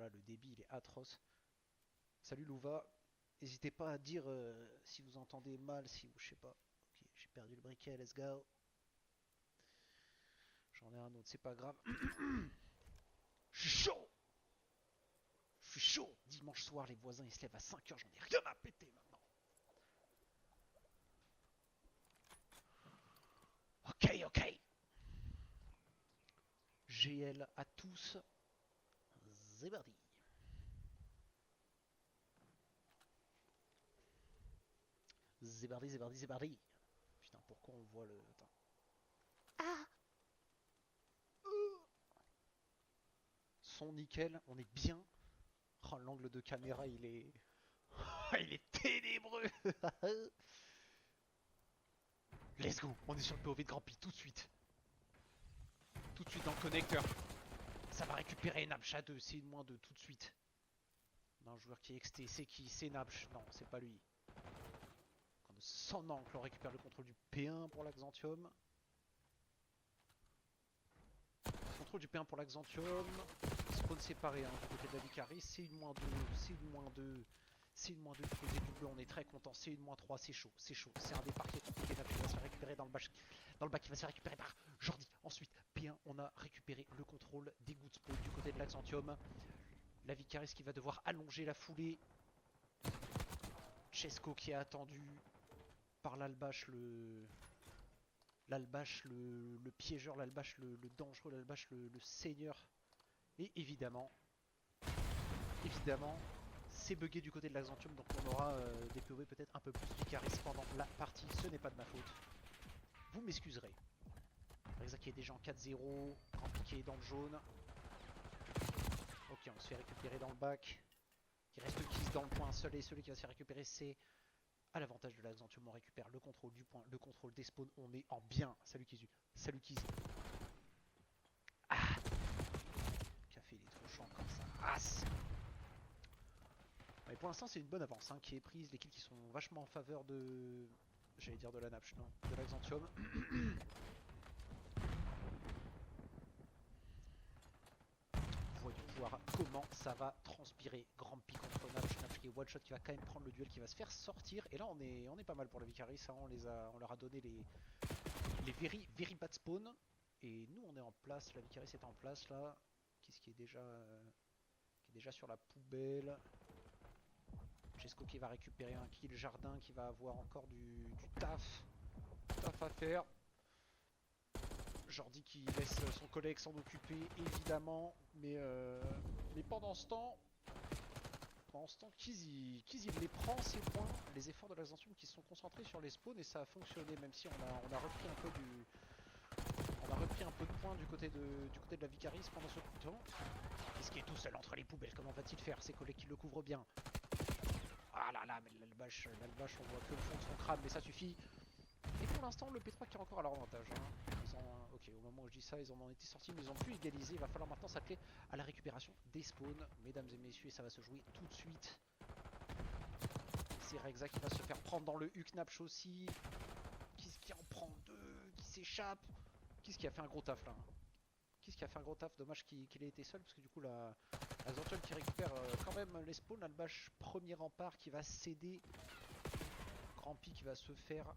Voilà, le débit il est atroce. Salut Louva. N'hésitez pas à dire si vous entendez mal, si vous, je sais pas. Ok, j'ai perdu le briquet, let's go. J'en ai un autre, c'est pas grave. Je suis chaud. Je suis chaud. Dimanche soir, les voisins ils se lèvent à 5h, j'en ai rien à péter maintenant. Ok, ok. GL à tous. Zébardi. Zébardi, zébardi, zébardi. Putain, pourquoi on voit le. Attends. Ah, son nickel, on est bien. Oh, l'angle de caméra, il est. Il est ténébreux. Let's go, on est sur le POV de Grand Pi tout de suite. Tout de suite dans le connecteur. Ça va récupérer Napcha 2, c'est une moins 2 tout de suite. Un joueur qui est XT, c'est qui? C'est Napch. Non, c'est pas lui. Quand de son oncle, on récupère le contrôle du P1 pour l'Axantium. Contrôle du P1 pour l'Axantium. Spawn séparé hein, du côté de la Vicaris. C'est une moins 2, c'est une moins 2. C'est une moins 2 du côté du bleu, on est très content. C'est une moins 3, c'est chaud, c'est chaud. C'est un départ qui est compliqué. Napch va se faire récupérer dans le bac, il va se faire récupérer par Jordi. Ensuite, P1, on a récupéré le contrôle des good spawns du côté de l'Axantium. La Vicaris qui va devoir allonger la foulée. Chesco qui est attendu par l'Albache, l'Albache, le piégeur, l'Albache, le dangereux, l'Albache, le seigneur. Et évidemment, c'est bugué du côté de l'Axantium, donc on aura des POV peut-être un peu plus Vicaris pendant la partie. Ce n'est pas de ma faute. Vous m'excuserez. Rexa qui est déjà en 4-0, en piqué dans le jaune. Ok, on se fait récupérer dans le bac. Il reste Kiss dans le point seul et celui qui va se faire récupérer c'est à l'avantage de l'Axantium. On récupère le contrôle du point, le contrôle des spawns. On est en bien. Salut Kizu. Salut Kiz. Ah, le café il est trop chiant comme ça. Race. Mais pour l'instant c'est une bonne avance hein, qui est prise. Les kills qui sont vachement en faveur de... J'allais dire de la Napch, non. De l'Axantium. Voyons voir comment ça va transpirer. Grand Pi contre Napch. Napch qui est one shot, qui va quand même prendre le duel, qui va se faire sortir. Et là on est pas mal pour la Vicaris. Hein. On leur a donné les very bad spawn. Et nous on est en place. La Vicaris est en place là. Qu'est-ce qui est déjà sur la poubelle. Chesco qui va récupérer un kill. Jardin qui va avoir encore du taf à faire. Jordi qui laisse son collègue s'en occuper évidemment, mais pendant ce temps, Kiz il les prend ses points, les efforts de l'Axantium qui se sont concentrés sur les spawns et ça a fonctionné même si on a repris un peu de points du côté de la Vicaris pendant ce temps. Qu'est-ce qui est tout seul entre les poubelles? Comment va-t-il faire? Ses collègues qui le couvrent bien. Ah là là, mais l'Albache on voit que le fond de son crâne, mais ça suffit. Et pour l'instant, le P3 qui est encore à leur avantage. Hein. Ok, au moment où je dis ça, ils en ont été sortis, mais ils ont pu égaliser. Il va falloir maintenant s'atteler à la récupération des spawns, mesdames et messieurs, et ça va se jouer tout de suite. C'est Rexa qui va se faire prendre dans le Hucknapch aussi. Qui en prend deux, qui s'échappe. Qui a fait un gros taf là. Qui a fait un gros taf, dommage qu'il ait été seul, parce que du coup, la Zantium qui récupère quand même les spawns. L'Albache, premier rempart, qui va céder. Grand Pi qui va se faire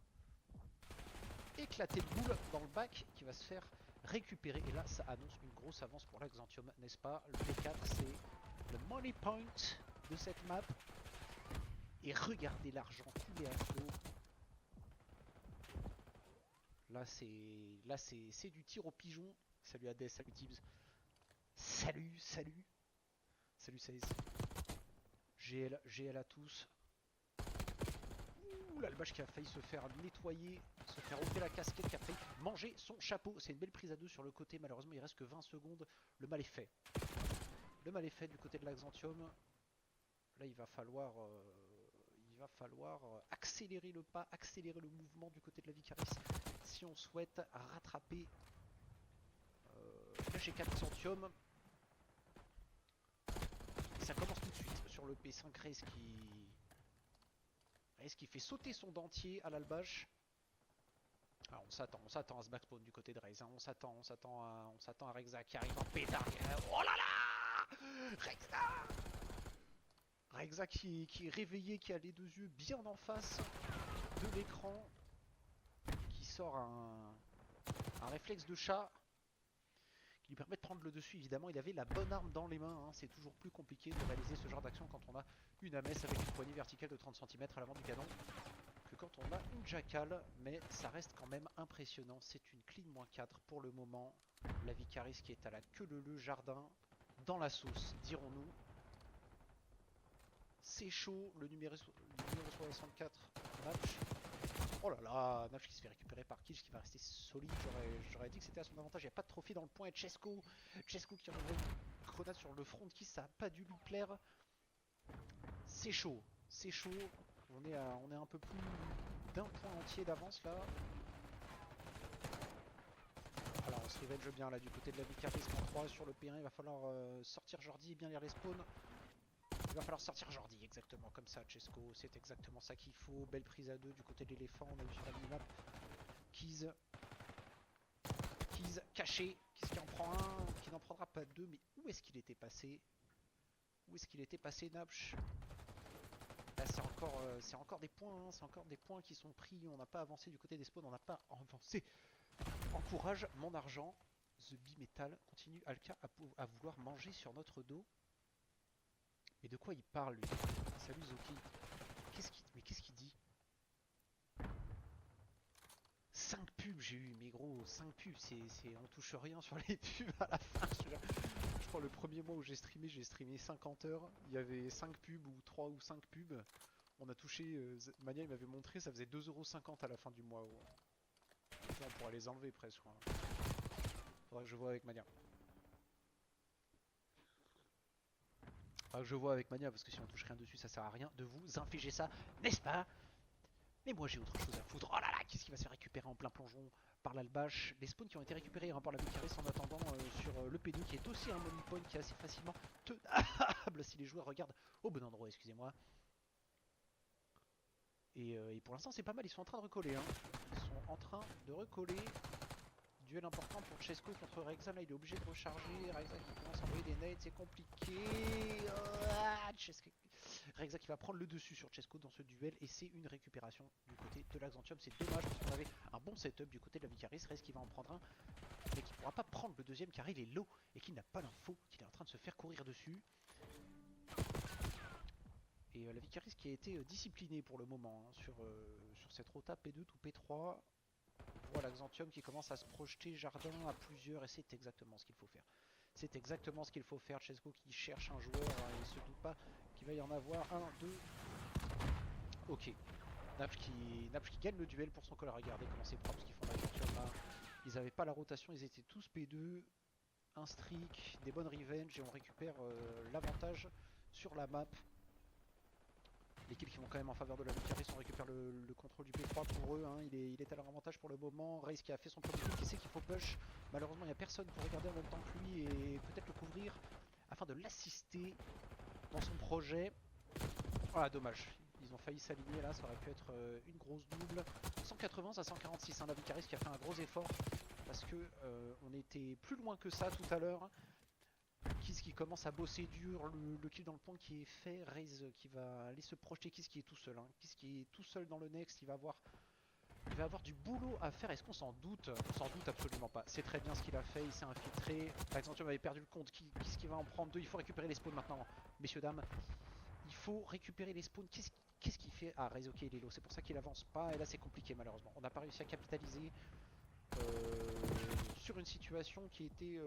éclater de boule dans le bac qui va se faire récupérer. Et là, ça annonce une grosse avance pour l'Axantium, n'est-ce pas? Le P4, c'est le money point de cette map. Et regardez l'argent couler à flot. Là, c'est du tir au pigeon. Salut Hades, salut Tibbs. Salut, salut. Salut 16. GL à tous. Ouh, l'Albache qui a failli se faire nettoyer, se faire ôter la casquette, qui a failli manger son chapeau. C'est une belle prise à deux sur le côté, malheureusement il reste que 20 secondes. Le mal est fait. Le mal est fait du côté de l'Axantium. Là il va falloir accélérer le pas, accélérer le mouvement du côté de la Vicaris si on souhaite rattraper le G4 Xantium. Et ça commence tout de suite sur le P5 Rez qui fait sauter son dentier à l'Albache. Alors on s'attend à ce backspawn du côté de Rez. Hein. On s'attend à Rexa qui arrive en pétard. Oh là là! Rexa! Rexa qui est réveillé, qui a les deux yeux bien en face de l'écran, qui sort un réflexe de chat qui lui permet de prendre le dessus. Évidemment, il avait la bonne arme dans les mains, hein. C'est toujours plus compliqué de réaliser ce genre d'action quand on a une AMS avec une poignée verticale de 30 cm à l'avant du canon que quand on a une jackal, mais ça reste quand même impressionnant. C'est une clean -4 pour le moment. La Vicaris qui est à la queue leu jardin, dans la sauce, dirons-nous. C'est chaud, le numéro 64, Natch. Oh là là, Natch qui se fait récupérer par Kilch, qui va rester solide. J'aurais dit que c'était à son avantage. Il n'y a pas de trophée dans le point. Et Chesco qui envoie une grenade sur le front de qui ça n'a pas dû lui plaire. C'est chaud, c'est chaud. On est un peu plus d'un point entier d'avance là. Alors on se revenge bien là du côté de la Vicaris en 3 sur le P1. Il va falloir sortir Jordi et bien lire les spawns. Il va falloir sortir Jordi, exactement comme ça, Chesco, c'est exactement ça qu'il faut. Belle prise à 2 du côté de l'éléphant, on a vu sur la minimap. Keys caché, Keys qui en prend un, qui n'en prendra pas deux, mais où est-ce qu'il était passé? Où est-ce qu'il était passé, Napch? Là c'est encore des points, hein, c'est encore des points qui sont pris, on n'a pas avancé du côté des spawns, on n'a pas avancé. Encourage mon argent, The Bimetal continue Alka à vouloir manger sur notre dos. Mais de quoi il parle lui? Salut Zoki. Qu'est-ce qu'il dit? 5 pubs j'ai eu, mais gros, 5 pubs, on touche rien sur les pubs à la fin. Je crois le premier mois où j'ai streamé 50 heures. Il y avait 5 pubs ou 3 ou 5 pubs. On a touché, Mania il m'avait montré, ça faisait 2,50€ à la fin du mois. On pourrait les enlever presque. Hein. Faudrait que je vois avec Mania. Je vois avec Mania parce que si on touche rien dessus ça sert à rien de vous infliger ça, n'est-ce pas? Mais moi j'ai autre chose à foutre. Oh là là, qu'est-ce qui va se faire récupérer en plein plongeon par l'Albache? Les spawns qui ont été récupérés hein, par la Vicaris en attendant sur le P2 qui est aussi un money point qui est assez facilement tenable si les joueurs regardent au bon endroit, excusez-moi. Et pour l'instant c'est pas mal, ils sont en train de recoller. Hein. Ils sont en train de recoller. Duel important pour Chesco contre Rexa, là il est obligé de recharger. Rexa qui commence à envoyer des nades, c'est compliqué. Rexa qui va prendre le dessus sur Chesco dans ce duel et c'est une récupération du côté de l'Axantium. C'est dommage parce qu'on avait un bon setup du côté de la Vicaris. Reste qui va en prendre un mais qui ne pourra pas prendre le deuxième car il est low et qui n'a pas l'info qu'il est en train de se faire courir dessus. Et la Vicaris qui a été disciplinée pour le moment hein, sur cette rota P2 ou P3. Voilà l'Axantium qui commence à se projeter jardin à plusieurs et c'est exactement ce qu'il faut faire. C'est exactement ce qu'il faut faire. Chesco qui cherche un joueur, il ne se doute pas qu'il va y en avoir un, deux. Ok. Napch qui gagne le duel pour son col. Regardez comment c'est propre ce qu'ils font l'Axantium là. Ils n'avaient pas la rotation, ils étaient tous P2. Un streak, des bonnes revenge et on récupère l'avantage sur la map. L'équipe qui vont quand même en faveur de la Vicaris, on récupère le contrôle du P3 pour eux, hein. il est à leur avantage pour le moment. Raze qui a fait son premier truc qui sait qu'il faut push. Malheureusement il n'y a personne pour regarder en même temps que lui et peut-être le couvrir afin de l'assister dans son projet. Ah dommage, ils ont failli s'aligner là, ça aurait pu être une grosse double. 180 à 146, hein, la Vicaris qui a fait un gros effort parce que on était plus loin que ça tout à l'heure. Kiss qui commence à bosser dur, le kill dans le point qui est fait, Raze qui va aller se projeter, Kiss qui est tout seul, hein. Kiss qui est tout seul dans le next, il va avoir du boulot à faire, est-ce qu'on s'en doute? On s'en doute absolument pas, c'est très bien ce qu'il a fait, il s'est infiltré, Axantium avait perdu le compte, Kiss qui va en prendre deux, il faut récupérer les spawns maintenant, messieurs dames, il faut récupérer les spawns, qu'est-ce qu'il fait? Ah Raze ok il est low, c'est pour ça qu'il avance pas, et là c'est compliqué malheureusement, on n'a pas réussi à capitaliser sur une situation qui était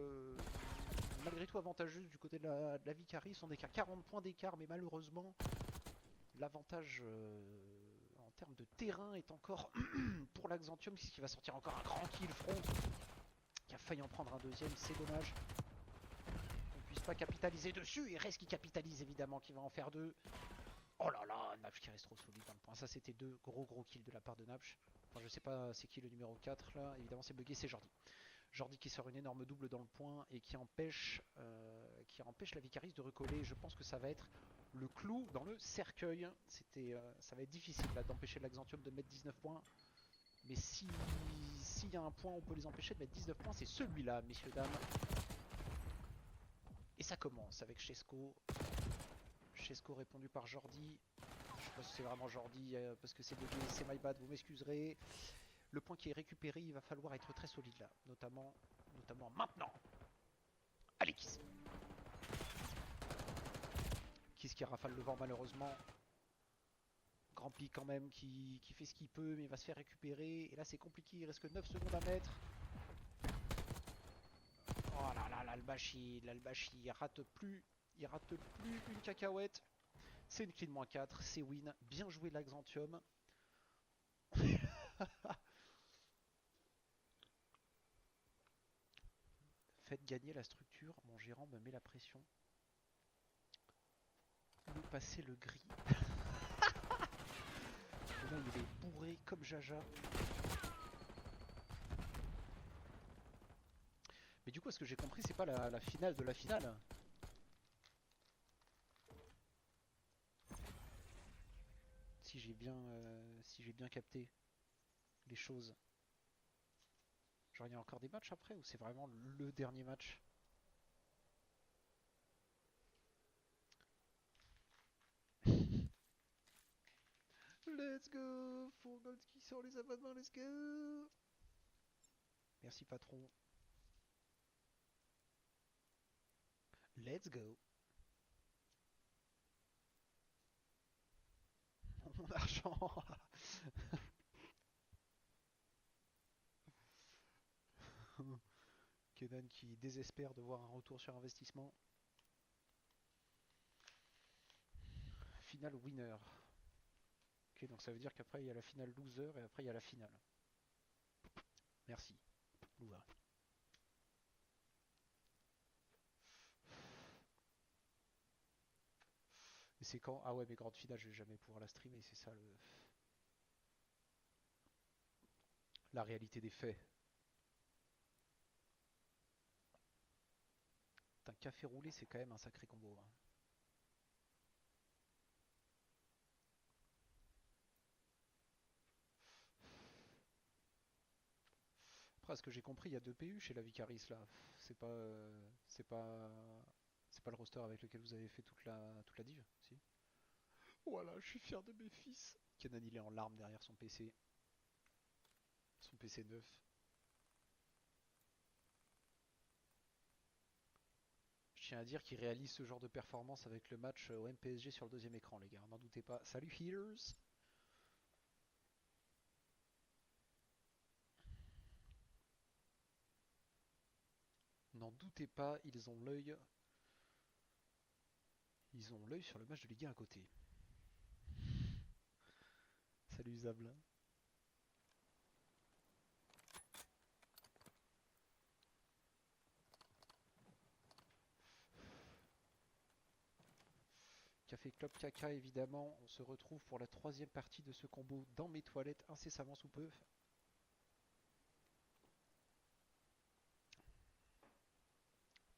malgré tout avantageuse du côté de la Vicaris. On est qu'à 40 points d'écart, mais malheureusement, l'avantage en termes de terrain est encore pour l'Axantium, puisqu'il va sortir encore un grand kill front, qui a failli en prendre un deuxième, c'est dommage. On ne puisse pas capitaliser dessus, et reste qui capitalise évidemment, qui va en faire deux. Oh là là, Napch qui reste trop solide dans le point. Ça, c'était deux gros kills de la part de Napch. Enfin, je sais pas c'est qui le numéro 4 là. Évidemment, c'est bugué, c'est Jordi. Jordi qui sort une énorme double dans le point et qui empêche la Vicaris de recoller. Je pense que ça va être le clou dans le cercueil. Ça va être difficile d'empêcher l'Axantium de mettre 19 points. Mais s'il y a un point où on peut les empêcher de mettre 19 points, c'est celui-là, messieurs, dames. Et ça commence avec Chesco. Chesco répondu par Jordi. Je sais pas si c'est vraiment Jordi parce que c'est bugué, c'est my bad, vous m'excuserez. Le point qui est récupéré, il va falloir être très solide là, notamment maintenant. Allez, Kiss. Kiss qui rafale le vent malheureusement. Grand Pi quand même qui fait ce qu'il peut, mais il va se faire récupérer. Et là c'est compliqué, il reste que 9 secondes à mettre. Oh là là, l'Albashi, il rate plus une cacahuète. C'est une clean -4, c'est win. Bien joué l'Axantium. Faites gagner la structure, mon gérant me met la pression. Nous passer le gris. Et là il est bourré comme Jaja. Mais du coup, ce que j'ai compris, c'est pas la finale de la finale. Si j'ai bien capté les choses. Genre, il y a encore des matchs après ou c'est vraiment le dernier match? Let's go! Pour Gold qui sort les abonnements, let's go! Merci patron. Let's go! Mon argent! Kenan qui désespère de voir un retour sur investissement. Finale winner. Ok, donc ça veut dire qu'après il y a la finale loser et après il y a la finale. Merci, Louva. Et c'est quand? Ah ouais, mais grande finale, je vais jamais pouvoir la streamer, c'est ça la réalité des faits. Un café roulé, c'est quand même un sacré combo. Hein. Après, ce que j'ai compris, il y a 2 PU chez la Vicaris là. C'est pas, c'est pas le roster avec lequel vous avez fait toute la div, si? Voilà, je suis fier de mes fils. Kenan, il est en larmes derrière son PC. Son PC neuf. Je tiens à dire qu'il réalise ce genre de performance avec le match au MPSG sur le deuxième écran, les gars. N'en doutez pas. Salut, healers! N'en doutez pas, ils ont l'œil. Ils ont l'œil sur le match de Ligue 1 à côté. Salut Zable. Café Club Caca évidemment, on se retrouve pour la 3e partie de ce combo dans mes toilettes incessamment sous peu.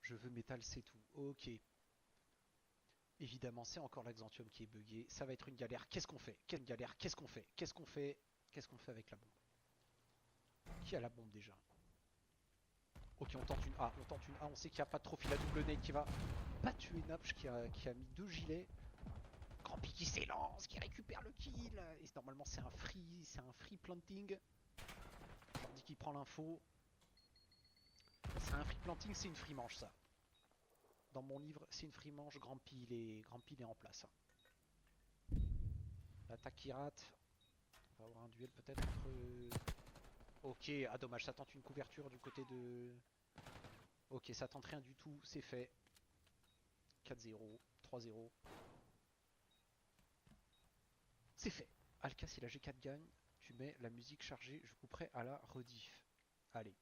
Je veux métal, c'est tout. Ok. Évidemment, c'est encore l'Axantium qui est bugué. Ça va être une galère. Qu'est-ce qu'on fait? Quelle galère? Qu'est-ce qu'on fait? Qu'est-ce qu'on fait? Qu'est-ce qu'on fait avec la bombe? Qui a la bombe déjà? Ok, on tente une A. On tente une A. On sait qu'il n'y a pas de trophy. La double nade qui va pas tuer Napch qui a mis 2 gilets. Grand P qui s'élance, qui récupère le kill. Et normalement, c'est un free planting. On dit qu'il prend l'info. C'est un free planting, c'est une free manche ça. Dans mon livre, c'est une free manche. Grand P, il est en place. L'attaque qui rate. On va avoir un duel peut-être entre... Ok, ah dommage, ça tente une couverture du côté de... Ok, ça tente rien du tout, c'est fait. 4-0, 3-0. C'est fait. Alka, si la G4 gagne, tu mets la musique chargée, je couperai à la rediff. Allez.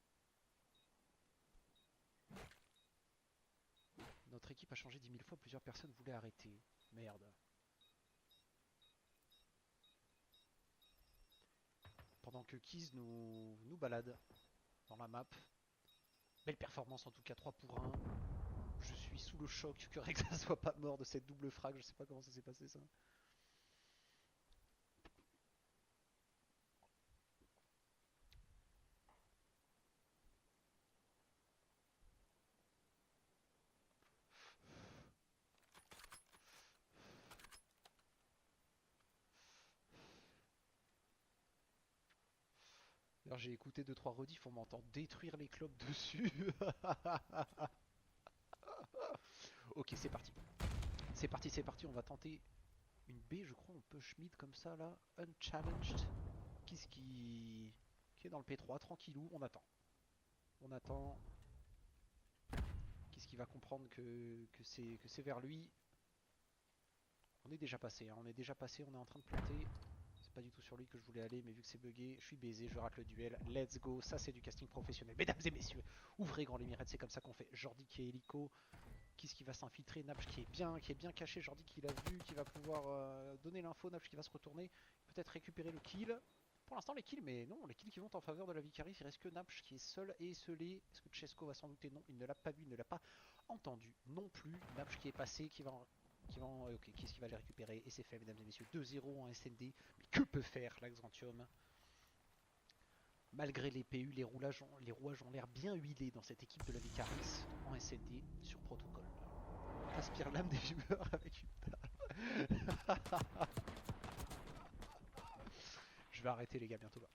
Notre équipe a changé 10 000 fois, plusieurs personnes voulaient arrêter. Merde. Pendant que Kiz nous balade dans la map. Belle performance en tout cas, 3 pour 1. Je suis sous le choc que Rexa soit pas mort de cette double frag, je sais pas comment ça s'est passé ça. D'ailleurs, j'ai écouté 2-3 rediffs, on m'entend détruire les clopes dessus. Ok, c'est parti. C'est parti, c'est parti, on va tenter une B, je crois, on peut Schmidt comme ça là. Unchallenged. Qu'est-ce qui est dans le P3, tranquillou, on attend. On attend. Qu'est-ce qui va comprendre que c'est vers lui. On est déjà passé, hein, on est déjà passé, on est en train de planter. C'est pas du tout sur lui que je voulais aller, mais vu que c'est bugué, je suis baisé, je rate le duel. Let's go, ça c'est du casting professionnel. Mesdames et messieurs, ouvrez grand les mirettes, c'est comme ça qu'on fait. Jordi qui est hélico, qui ce qui va s'infiltrer, Napch qui est bien caché, Jordi qui l'a vu, qui va pouvoir donner l'info, Napch qui va se retourner, peut-être récupérer le kill. Pour l'instant les kills, mais non, les kills qui vont en faveur de la Vicaris, il reste que Napch qui est seul et esselé. Est-ce que Chesco va s'en douter? Non, il ne l'a pas vu, il ne l'a pas entendu non plus. Napch qui est passé, ok, qui est-ce qui va les récupérer? Et c'est fait, mesdames et messieurs, 2-0 en SND. Mais que peut faire l'Axantium? Malgré les PU, les rouages ont l'air bien huilés dans cette équipe de la Vicaris en SND sur protocole. T'aspires l'âme des joueurs avec une table. Je vais arrêter les gars bientôt là.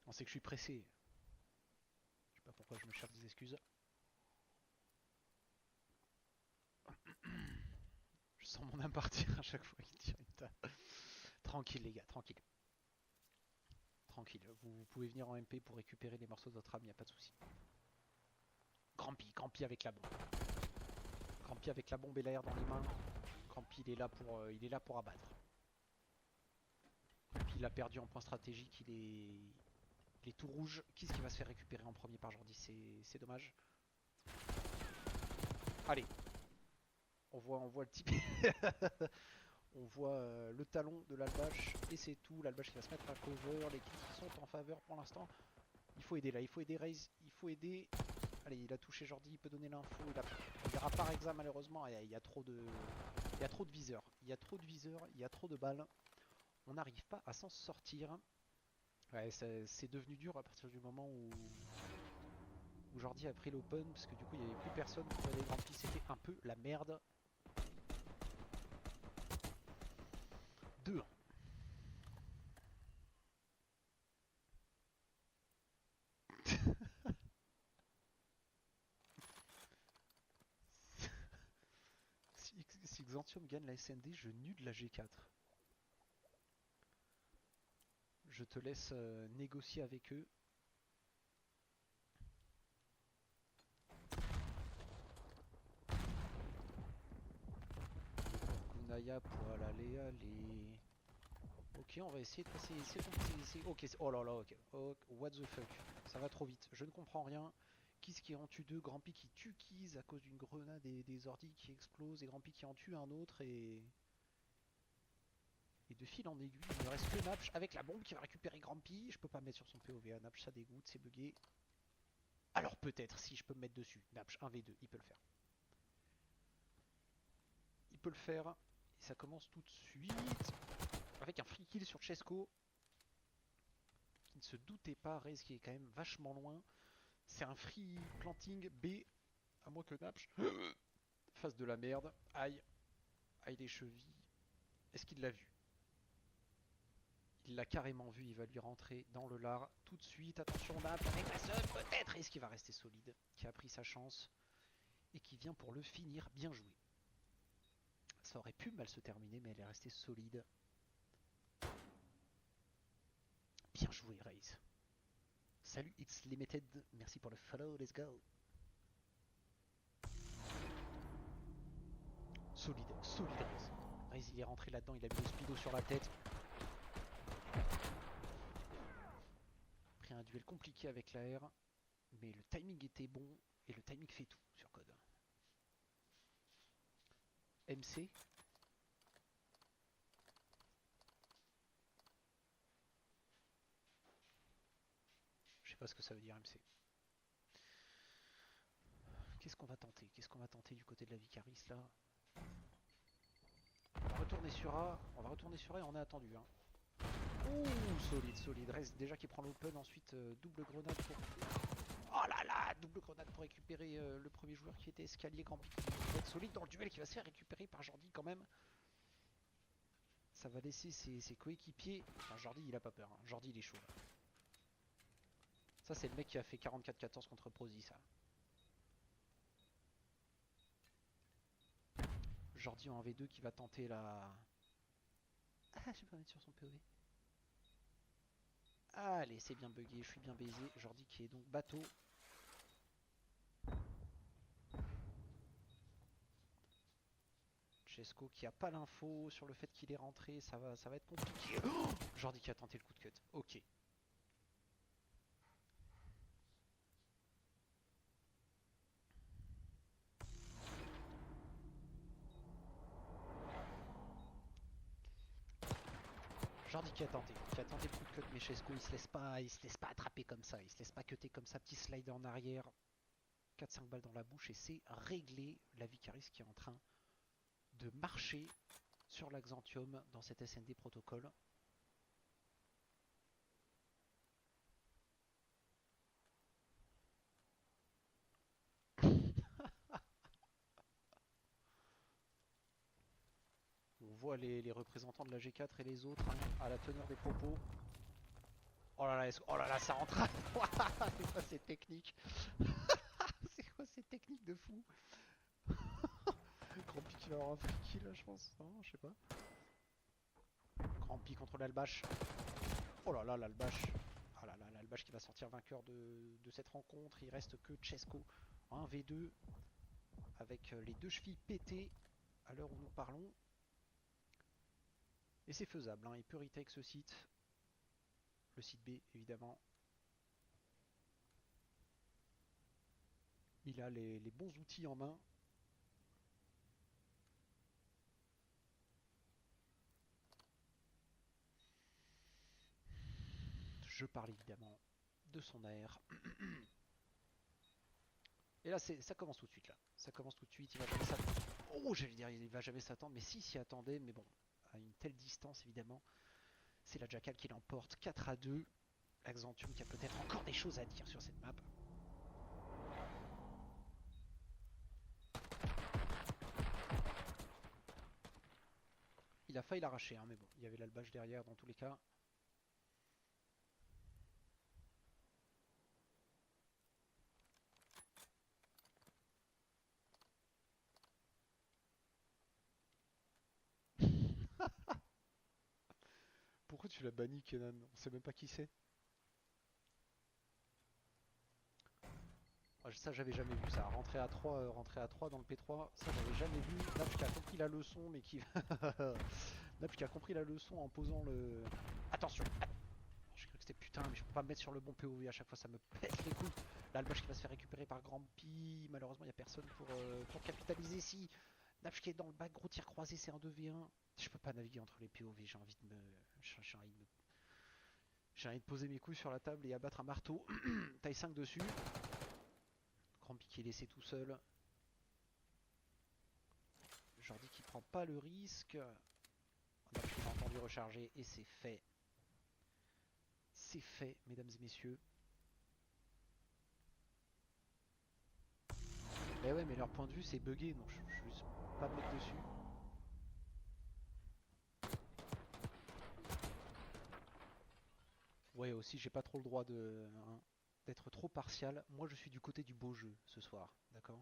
On sait que je suis pressé. Je sais pas pourquoi je me cherche des excuses. Je sens mon âme partir à chaque fois qu'il tire une table. Tranquille les gars, tranquille. Tranquille, vous pouvez venir en MP pour récupérer les morceaux de votre âme, y a pas de souci. Grampi avec la bombe. Grampi avec la bombe et l'air dans les mains. Grampi il est là pour abattre. Grampi il a perdu en point stratégique, il est tout rouge. Qui est-ce qui va se faire récupérer en premier par Jordi? C'est dommage. Allez. On voit le type. On voit le talon de l'Albache et c'est tout. L'Albache qui va se mettre à cover. Les kills sont en faveur pour l'instant. Il faut aider là, il faut aider Raze, il faut aider. Allez, il a touché Jordi, il peut donner l'info. Il n'y aura pas Rexa malheureusement. Il y a trop de viseurs. Il y a trop de viseurs, il y a trop de balles. On n'arrive pas à s'en sortir. Ouais, c'est devenu dur à partir du moment où Jordi a pris l'open parce que du coup il n'y avait plus personne pour aller Grand Prix. C'était un peu la merde. 2-1. Si Xantium gagne la SND, je nude la G4. Je te laisse négocier avec eux. Kunaya pour aller. Ok, on va essayer de passer. Ok, oh là là, ok. Oh, what the fuck. Ça va trop vite. Je ne comprends rien. Kiss qui en tue deux, Grampi qui tue Kiss à cause d'une grenade et des ordis qui explosent, et Grampi qui en tue un autre, et de fil en aiguille, il ne reste que Napch avec la bombe qui va récupérer Grampi. Je peux pas mettre sur son POV à Napch, ça dégoûte, c'est bugué. Alors peut-être si je peux me mettre dessus. Napch 1v2, il peut le faire. Il peut le faire, et ça commence tout de suite avec un free kill sur Chesco qui ne se doutait pas. Raze qui est quand même vachement loin. C'est un free planting B, à moins que Napch fasse de la merde. Aïe, aïe les chevilles. Est-ce qu'il l'a vu? Il l'a carrément vu, il va lui rentrer dans le lard tout de suite. Attention Napch avec la seule peut-être. Est-ce qu'il va rester solide? Qui a pris sa chance et qui vient pour le finir. Bien joué. Ça aurait pu mal se terminer, mais elle est restée solide. Bien joué Raze. Salut It's Limited, merci pour le follow, let's go. Solide, solide Raze. Raze il est rentré là-dedans, il a mis le speedo sur la tête. Pris un duel compliqué avec la R, mais le timing était bon et le timing fait tout sur code. MC. Je sais pas ce que ça veut dire MC. Qu'est-ce qu'on va tenter? Qu'est-ce qu'on va tenter du côté de la Vicaris là? On va retourner sur A, et on est attendu. Hein. Ouh, solide, solide. Reste déjà qui prend l'open, ensuite double grenade pour... Oh là là, double grenade pour récupérer le premier joueur qui était escalier Grand Pic. Qui va être solide dans le duel qui va se faire récupérer par Jordi quand même. Ça va laisser ses coéquipiers. Enfin, Jordi il a pas peur, hein. Jordi il est chaud là. Ça c'est le mec qui a fait 44-14 contre Prozy ça. Jordi en V2 qui va tenter la... Ah je vais pas mettre sur son POV. Allez c'est bien bugué, je suis bien baisé. Jordi qui est donc bateau. Chesco qui a pas l'info sur le fait qu'il est rentré, ça va être compliqué. Oh Jordi qui a tenté le coup de cut, ok. Jordi qui a tenté le coup de cut, mais Chesco il se laisse pas attraper comme ça, il se laisse pas cutter comme ça, petit slide en arrière, 4-5 balles dans la bouche et c'est réglé. La Vicaris qui est en train de marcher sur l'Axanthium dans cet SND protocole. On voit les représentants de la G4 et les autres hein, à la teneur des propos. Oh là là, ça rentre. C'est quoi ces techniques? C'est quoi ces techniques de fou? Grand Pi qui va avoir un free kill là, je pense. Non, je sais pas. Grand Pi contre l'Albache. Oh là là, l'Albache. Ah là là, l'Albache qui va sortir vainqueur de cette rencontre. Il reste que Chesco. 1 V2 avec les deux chevilles pétées à l'heure où nous parlons. Et c'est faisable, hein. Il peut retake ce site. Le site B, évidemment. Il a les bons outils en main. Je parle évidemment de son air. Et là, ça commence tout de suite. Là. Ça commence tout de suite. Il va jamais s'attendre. Oh, j'allais dire, il va jamais s'attendre. Mais si, s'y attendait. Mais bon, à une telle distance, évidemment. C'est la Jackal qui l'emporte 4-2. Axanthium qui a peut-être encore des choses à dire sur cette map. Il a failli l'arracher, hein, mais bon, il y avait l'Albache derrière dans tous les cas. Pourquoi tu l'as banni, Kenan? On sait même pas qui c'est. Ah, ça, j'avais jamais vu ça. Rentrer à 3 dans le P3, ça, j'avais jamais vu. Napch qui a compris la leçon, mais qui. Napch qui a compris la leçon en posant le. Attention! Je cru que c'était putain, mais je peux pas me mettre sur le bon POV à chaque fois, ça me pète les couilles. L'Albache qui va se faire récupérer par Grand Pi. Malheureusement, il n'y a personne pour capitaliser ici. Napch qui est dans le bac, gros tir croisé, c'est un 2v1. Je peux pas naviguer entre les POV, j'ai envie de me. J'ai envie de poser mes couilles sur la table et abattre un marteau. Taille 5 dessus. Grand Pi qui est laissé tout seul. Jordi qui prend pas le risque. On a entendu recharger et c'est fait. C'est fait, mesdames et messieurs. Mais ouais, mais leur point de vue c'est bugué, donc je vais pas me mettre dessus. Ouais, aussi, j'ai pas trop le droit hein, d'être trop partial. Moi, je suis du côté du beau jeu ce soir, d'accord?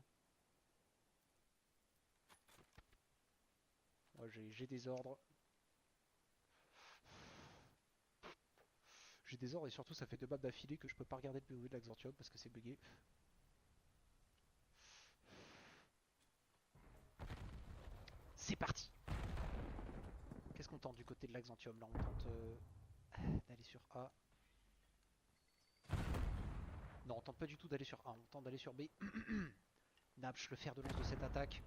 Moi, j'ai des ordres. J'ai des ordres et surtout, ça fait 2 maps d'affilée que je peux pas regarder le POV de l'Axanthium parce que c'est bugué. C'est parti! Qu'est-ce qu'on tente du côté de l'Axanthium? Là, on tente d'aller sur A. Non, on tente pas du tout d'aller sur A, on tente d'aller sur B. Napch, le fer de lance de cette attaque.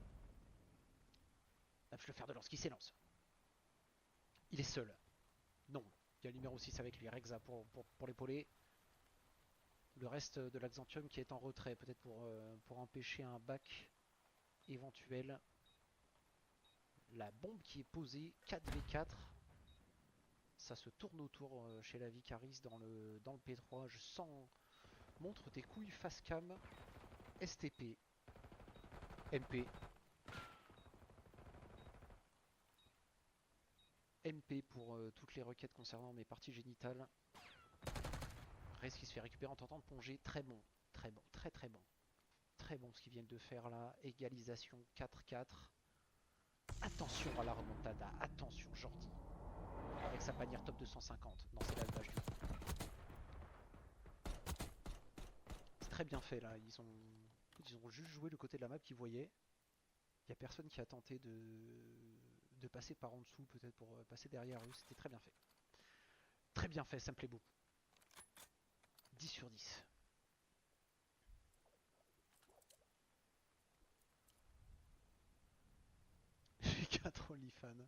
Napch, le fer de lance qui s'élance. Il est seul. Non, il y a le numéro 6 avec lui, Rexa pour l'épauler. Le reste de l'Axanthium qui est en retrait, peut-être pour empêcher un back éventuel. La bombe qui est posée, 4v4. Ça se tourne autour chez la Vicaris dans le P3. Je sens... Montre tes couilles face cam. STP. MP. MP pour toutes les requêtes concernant mes parties génitales. Reste qui se fait récupérer en tentant de plonger. Très bon. Très bon. Très très bon. Très bon ce qu'ils viennent de faire là. Égalisation 4-4. Attention à la remontada. Attention Jordi. Avec sa bannière top 250. Non, c'est l'alpage du coup. C'est très bien fait là. Ils ont juste joué le côté de la map qu'ils voyaient. Il n'y a personne qui a tenté de passer par en dessous, peut-être pour passer derrière eux. C'était très bien fait. Très bien fait, ça me plaît beaucoup. 10 sur 10. J'ai 4 OnlyFans.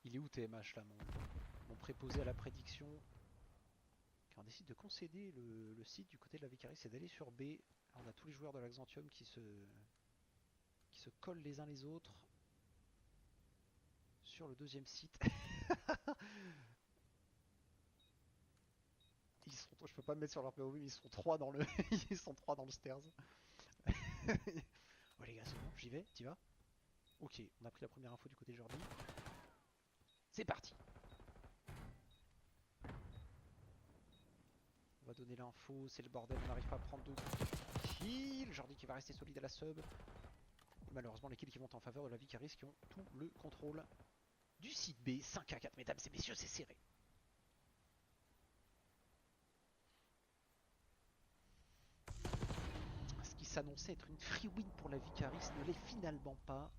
Il est où TMH là, mon préposé à la prédiction? Quand on décide de concéder le site du côté de la Vicaris, c'est d'aller sur B. Alors, on a tous les joueurs de l'Axantium qui se collent les uns les autres sur le deuxième site. Je peux pas me mettre sur leur POV, mais ils sont 3 dans le ils sont 3 dans le stairs. Ouais les gars, c'est bon, j'y vais, t'y vas? Ok, on a pris la première info du côté de Jordi. C'est parti. On va donner l'info, c'est le bordel, on n'arrive pas à prendre de kills. Jordi qui va rester solide à la sub. Et malheureusement les kills qui vont en faveur de la Vicaris qui ont tout le contrôle du site B. 5-4, mesdames et messieurs, c'est serré. Ce qui s'annonçait être une free win pour la Vicaris ne l'est finalement pas.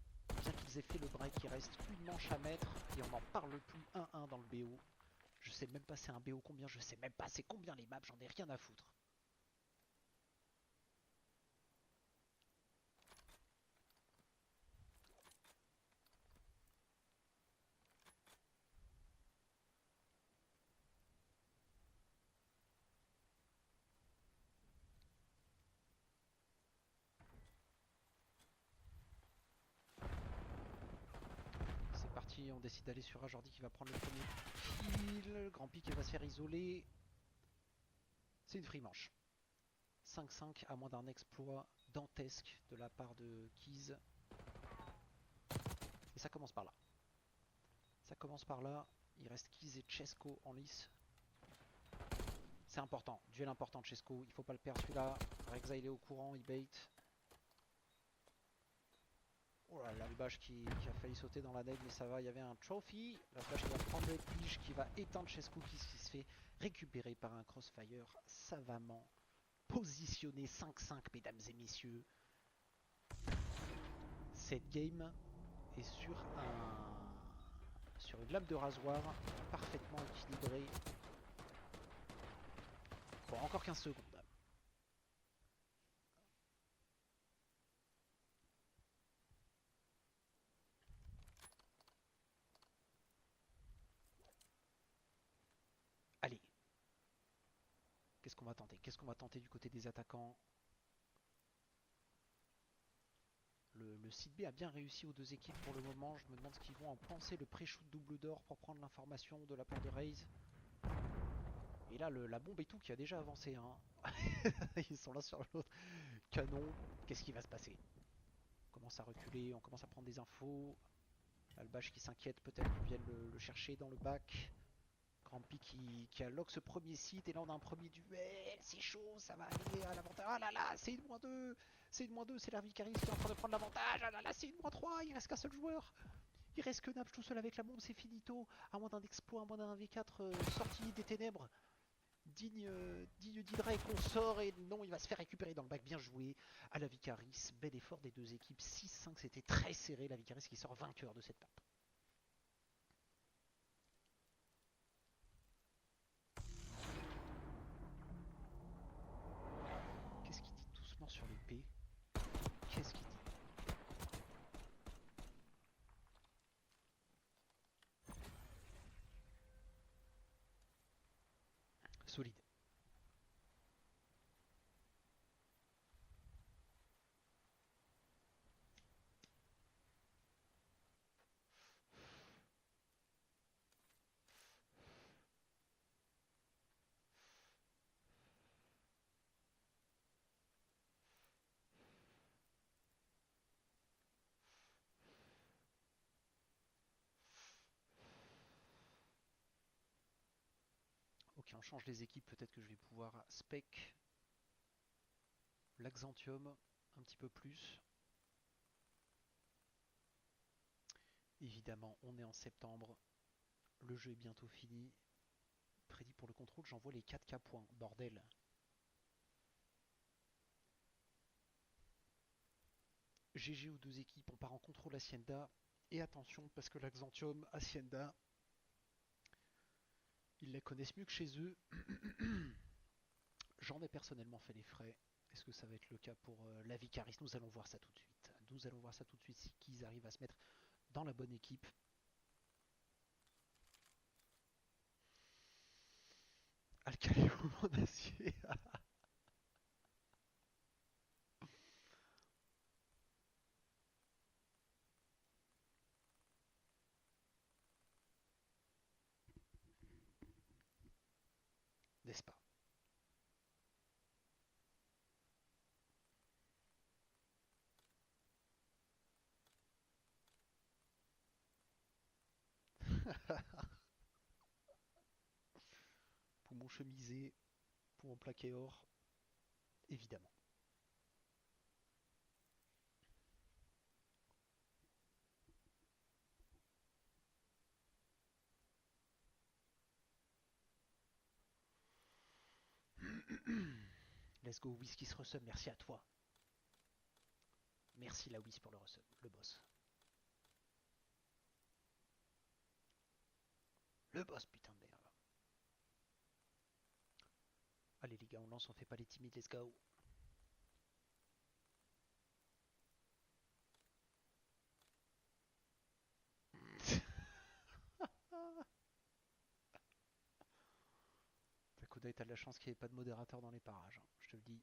Bien qu'ils aient fait le break, il reste une manche à mettre et on n'en parle plus. 1-1 dans le BO. Je sais même pas c'est un BO combien, je sais même pas c'est combien les maps, j'en ai rien à foutre. C'est parti, on décide d'aller sur Ajordi qui va prendre le premier kill. Grand pic qui va se faire isoler. C'est une free manche. 5-5 à moins d'un exploit dantesque de la part de Keys. Et ça commence par là. Ça commence par là. Il reste Keys et Chesco en lice. C'est important. Duel important de Chesco. Il faut pas le perdre celui-là. Rexa il est au courant, il bait. Oh là là, le bâche qui a failli sauter dans la nade, mais ça va, il y avait un trophy. La bâche qui va prendre le pige, qui va éteindre Chesco, qui se fait récupérer par un crossfire savamment positionné. 5-5, mesdames et messieurs. Cette game est sur une lame de rasoir parfaitement équilibrée. Bon, encore 15 secondes. Allez. Qu'est-ce qu'on va tenter? Qu'est-ce qu'on va tenter du côté des attaquants? Le site B a bien réussi aux deux équipes pour le moment. Je me demande ce qu'ils vont en penser. Le pré-shoot double d'or pour prendre l'information de la part de Raze. Et là, la bombe et tout qui a déjà avancé. Hein. Ils sont là sur l'autre canon. Qu'est-ce qui va se passer? On commence à reculer, on commence à prendre des infos. Albash qui s'inquiète peut-être qu'on vienne le chercher dans le bac. Grampi qui alloque ce premier site. Et là, on a un premier duel. C'est chaud, ça va aller à l'avantage. Ah là là, c'est une -2. C'est une -2, c'est la Vicaris qui est en train de prendre l'avantage. Ah là là, c'est une -3. Il reste qu'un seul joueur. Il reste que Napch tout seul avec la bombe, c'est finito. À moins d'un exploit, à moins d'un V4 sorti des ténèbres. Digne d'Hydra et consort. Et non, il va se faire récupérer dans le bac. Bien joué à la Vicaris. Bel effort des deux équipes. 6-5, c'était très serré. La Vicaris qui sort vainqueur de cette map. Qu'est-ce qu'il dit doucement sur les P? Qu'est-ce qu'il dit? Solide. on change les équipes, peut-être que je vais pouvoir spec l'Axanthium un petit peu plus. Évidemment, on est en septembre, le jeu est bientôt fini. Prédit pour le contrôle, j'envoie les 4K points, bordel. GG aux deux équipes, on part en contrôle Hacienda. Et attention, parce que l'Axanthium, Hacienda, ils la connaissent mieux que chez eux. J'en ai personnellement fait les frais. Est-ce que ça va être le cas pour la Vicaris? Nous allons voir ça tout de suite. Nous allons voir ça tout de suite si qu'ils arrivent à se mettre dans la bonne équipe. Alcalé au d'acier. N'est-ce pas? Poumon chemisé, poumon plaqué or, évidemment. Let's go, Whisky se resub, merci à toi. Merci la Whis pour le resub, le boss. Le boss, putain de merde. Allez les gars, on lance, on fait pas les timides, let's go. Takoda, t'as de la chance qu'il n'y ait pas de modérateur dans les parages, hein, je te le dis.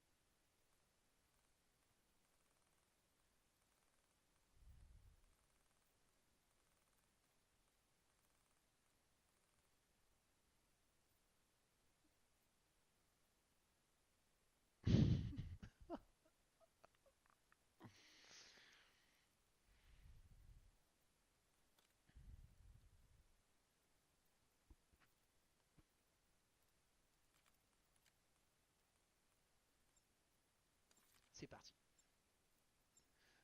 C'est parti.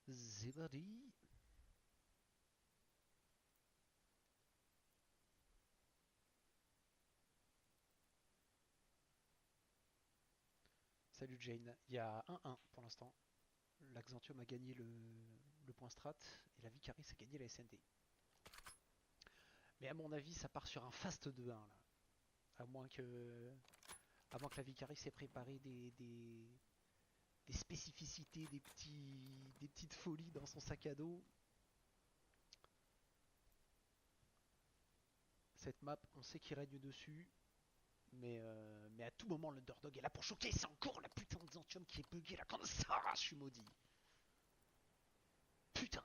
C'est parti. Salut Jane, il y a 1-1 pour l'instant. L'Axanthium a gagné le point strat et la Vicaris a gagné la SND. Mais à mon avis, ça part sur un fast 2-1 là. À moins que la Vicaris ait préparé des spécificités, des petites folies dans son sac à dos. Cette map, on sait qu'il règne dessus. Mais à tout moment, l'Underdog est là pour choquer. C'est encore la putain de Xanthium qui est bugué là comme ça. Je suis maudit. Putain.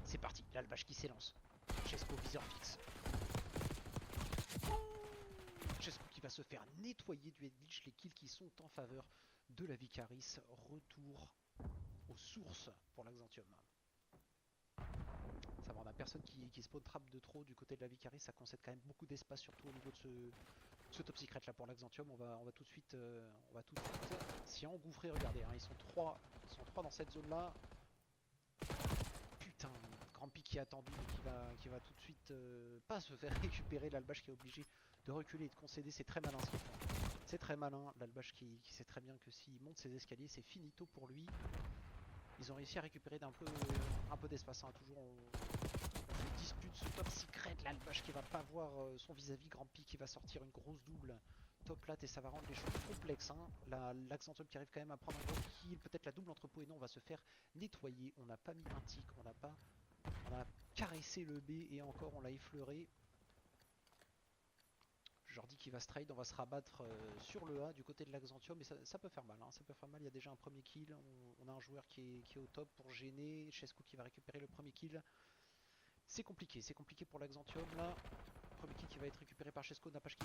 C'est parti, l'Albache qui s'élance. Chesco viseur fixe. Chesco qui va se faire nettoyer du headglitch. Les kills qui sont en faveur de la Vicaris. Retour aux sources pour l'Axanthium. Ça va, on a personne qui spawn trap de trop du côté de la Vicaris. Ça concède quand même beaucoup d'espace, surtout au niveau de ce top secret là pour l'Axanthium. On va tout de suite s'y engouffrer. Regardez, hein, ils sont trois dans cette zone là. Putain, Grand Pic qui est attendu, qui va tout de suite pas se faire récupérer. L'Albache qui est obligé de reculer et de concéder. C'est très malin ce qu'ils font. C'est très malin. L'Albache qui sait très bien que s'il monte ses escaliers, c'est finito pour lui. Ils ont réussi à récupérer un peu d'espace. Hein. Toujours on se dispute ce top secret. L'Albache qui va pas voir son vis-à-vis. Grand Pic qui va sortir une grosse double top late et ça va rendre les choses complexes. Hein. L'Axanthium qui arrive quand même à prendre un gros kill. Peut-être la double entre Poe et non, on va se faire nettoyer. On n'a pas mis un tic, on a caressé le B et encore on l'a effleuré. Jordi qui va se trade, on va se rabattre sur le A du côté de l'Axanthium, mais ça peut faire mal, hein, ça peut faire mal, il y a déjà un premier kill, on a un joueur qui est au top pour gêner, Chesco qui va récupérer le premier kill. C'est compliqué pour l'Axanthium là. Premier kill qui va être récupéré par Chesco, Napache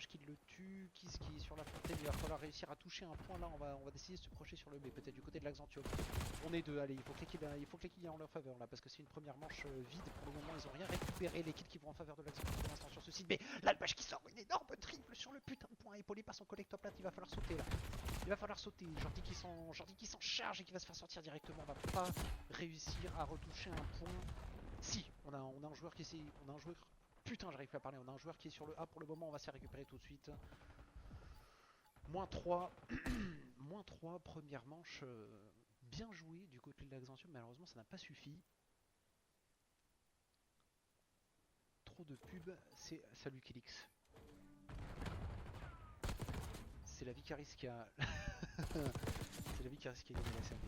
qui le tue, Kiss qui est sur la fontaine, il va falloir réussir à toucher un point là, on va décider de se projeter sur le B, peut-être du côté de l'Axantium. On est deux, allez, il faut que les kills aient en leur faveur là, parce que c'est une première manche vide pour le moment, ils ont rien récupéré, les kills qui vont en faveur de l'Axantium pour l'instant sur ce site B. L'Alpage qui sort une énorme triple sur le putain de point, épaulé par son collègue top là, il va falloir sauter là. Il va falloir sauter, Jordi qui s'en charge et qui va se faire sortir directement, on va pas réussir à retoucher un point. Si, on a un joueur qui essaie, on a un joueur... Putain, j'arrive plus à parler, on a un joueur qui est sur le A pour le moment, on va se faire récupérer tout de suite. Moins 3, moins 3, première manche bien jouée du côté de l'Axantium, malheureusement ça n'a pas suffi. Trop de pubs, c'est... Salut Kilix. C'est la Vicaris qui a... c'est la Vicaris qui a gagné la SMB.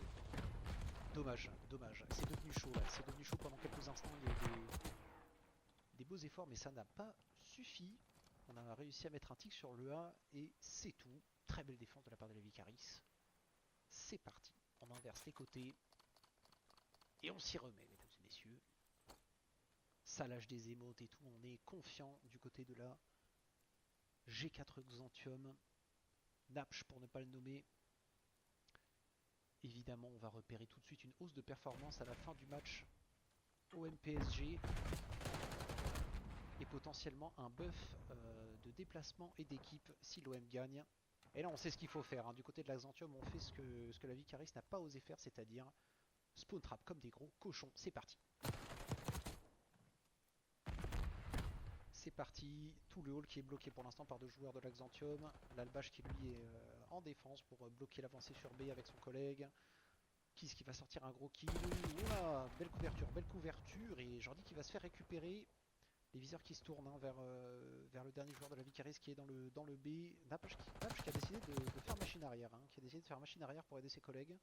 Dommage, dommage, c'est devenu chaud là, c'est devenu chaud pendant quelques instants, il y a eu des beaux efforts mais ça n'a pas suffi. On a réussi à mettre un tic sur le A et c'est tout. Très belle défense de la part de la Vicaris. C'est parti, on inverse les côtés et on s'y remet mesdames et messieurs. Ça lâche des émotes et tout, on est confiant du côté de la G4 Xantium. Napch pour ne pas le nommer. Évidemment on va repérer tout de suite une hausse de performance à la fin du match OM-PSG. Et potentiellement un buff de déplacement et d'équipe si l'OM gagne. Et là on sait ce qu'il faut faire, hein. Du côté de l'Axantium on fait ce que la Vicaris n'a pas osé faire, c'est-à-dire spawn trap comme des gros cochons. C'est parti. C'est parti, tout le hall qui est bloqué pour l'instant par deux joueurs de l'Axantium. L'Albach qui lui est en défense pour bloquer l'avancée sur B avec son collègue. Kiss qui va sortir un gros kill. Oula, belle couverture et Jordi qui va se faire récupérer. Les viseurs qui se tournent hein, vers le dernier joueur de la Vicaris qui est dans le B. Napach qui a décidé de faire machine arrière, hein, qui a décidé de faire machine arrière pour aider ses collègues.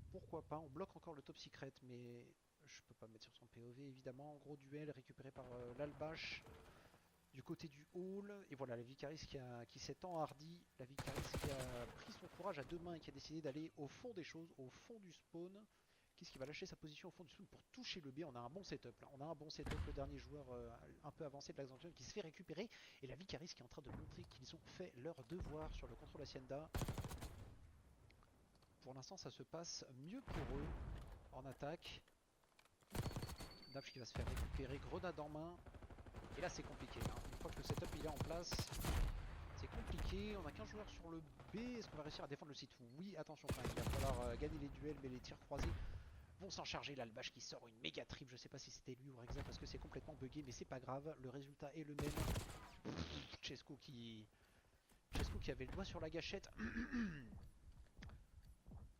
Pourquoi pas, on bloque encore le top secret, mais je peux pas me mettre sur son POV évidemment. Gros duel récupéré par l'Albach du côté du hall. Et voilà, la Vicaris qui s'est enhardie, la Vicaris qui a pris son courage à deux mains et qui a décidé d'aller au fond des choses, au fond du spawn. Qu'est-ce qui va lâcher sa position au fond du spawn pour toucher le B? On a un bon setup là. On a un bon setup. Le dernier joueur un peu avancé de l'Axantium qui se fait récupérer. Et la Vicaris qui est en train de montrer qu'ils ont fait leur devoir sur le contrôle Hacienda. Pour l'instant, ça se passe mieux pour eux en attaque. Napch qui va se faire récupérer. Grenade en main. Et là, c'est compliqué. Hein. Une fois que le setup il est en place, c'est compliqué. On a qu'un joueur sur le B. Est-ce qu'on va réussir à défendre le site? Oui, attention quand même. Il va falloir gagner les duels, mais les tirs croisés vont s'en charger. L'Albach qui sort une méga trip. Je sais pas si c'était lui ou Rexa parce que c'est complètement buggé, mais c'est pas grave. Le résultat est le même. Chesco qui avait le doigt sur la gâchette.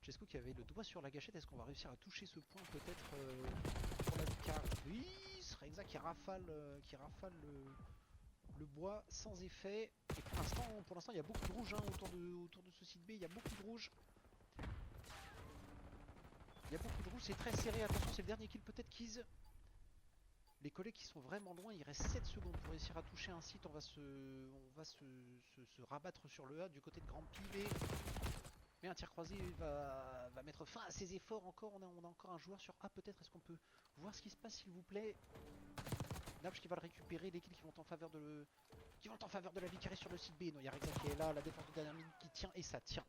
Chesco qui avait le doigt sur la gâchette. Est-ce qu'on va réussir à toucher ce point peut-être pour la Vicaris? Oui, Rexa qui rafale le bois sans effet. Et pour l'instant, il y a beaucoup de rouge hein, autour de ce site B. Il y a beaucoup de rouge. C'est très serré. Attention, c'est le dernier kill peut-être Kiz. Les collègues qui sont vraiment loin, il reste 7 secondes pour réussir à toucher un site. On va se rabattre sur le A du côté de Grand Pivet. Mais un tir croisé va mettre fin à ses efforts encore. On a encore un joueur sur A peut-être. Est-ce qu'on peut voir ce qui se passe s'il vous plaît? Napch qui va le récupérer, les kills qui vont en faveur de la Vicaris sur le site B. Non, il y a Rexa qui est là, la défense de dernière minute qui tient et ça tient.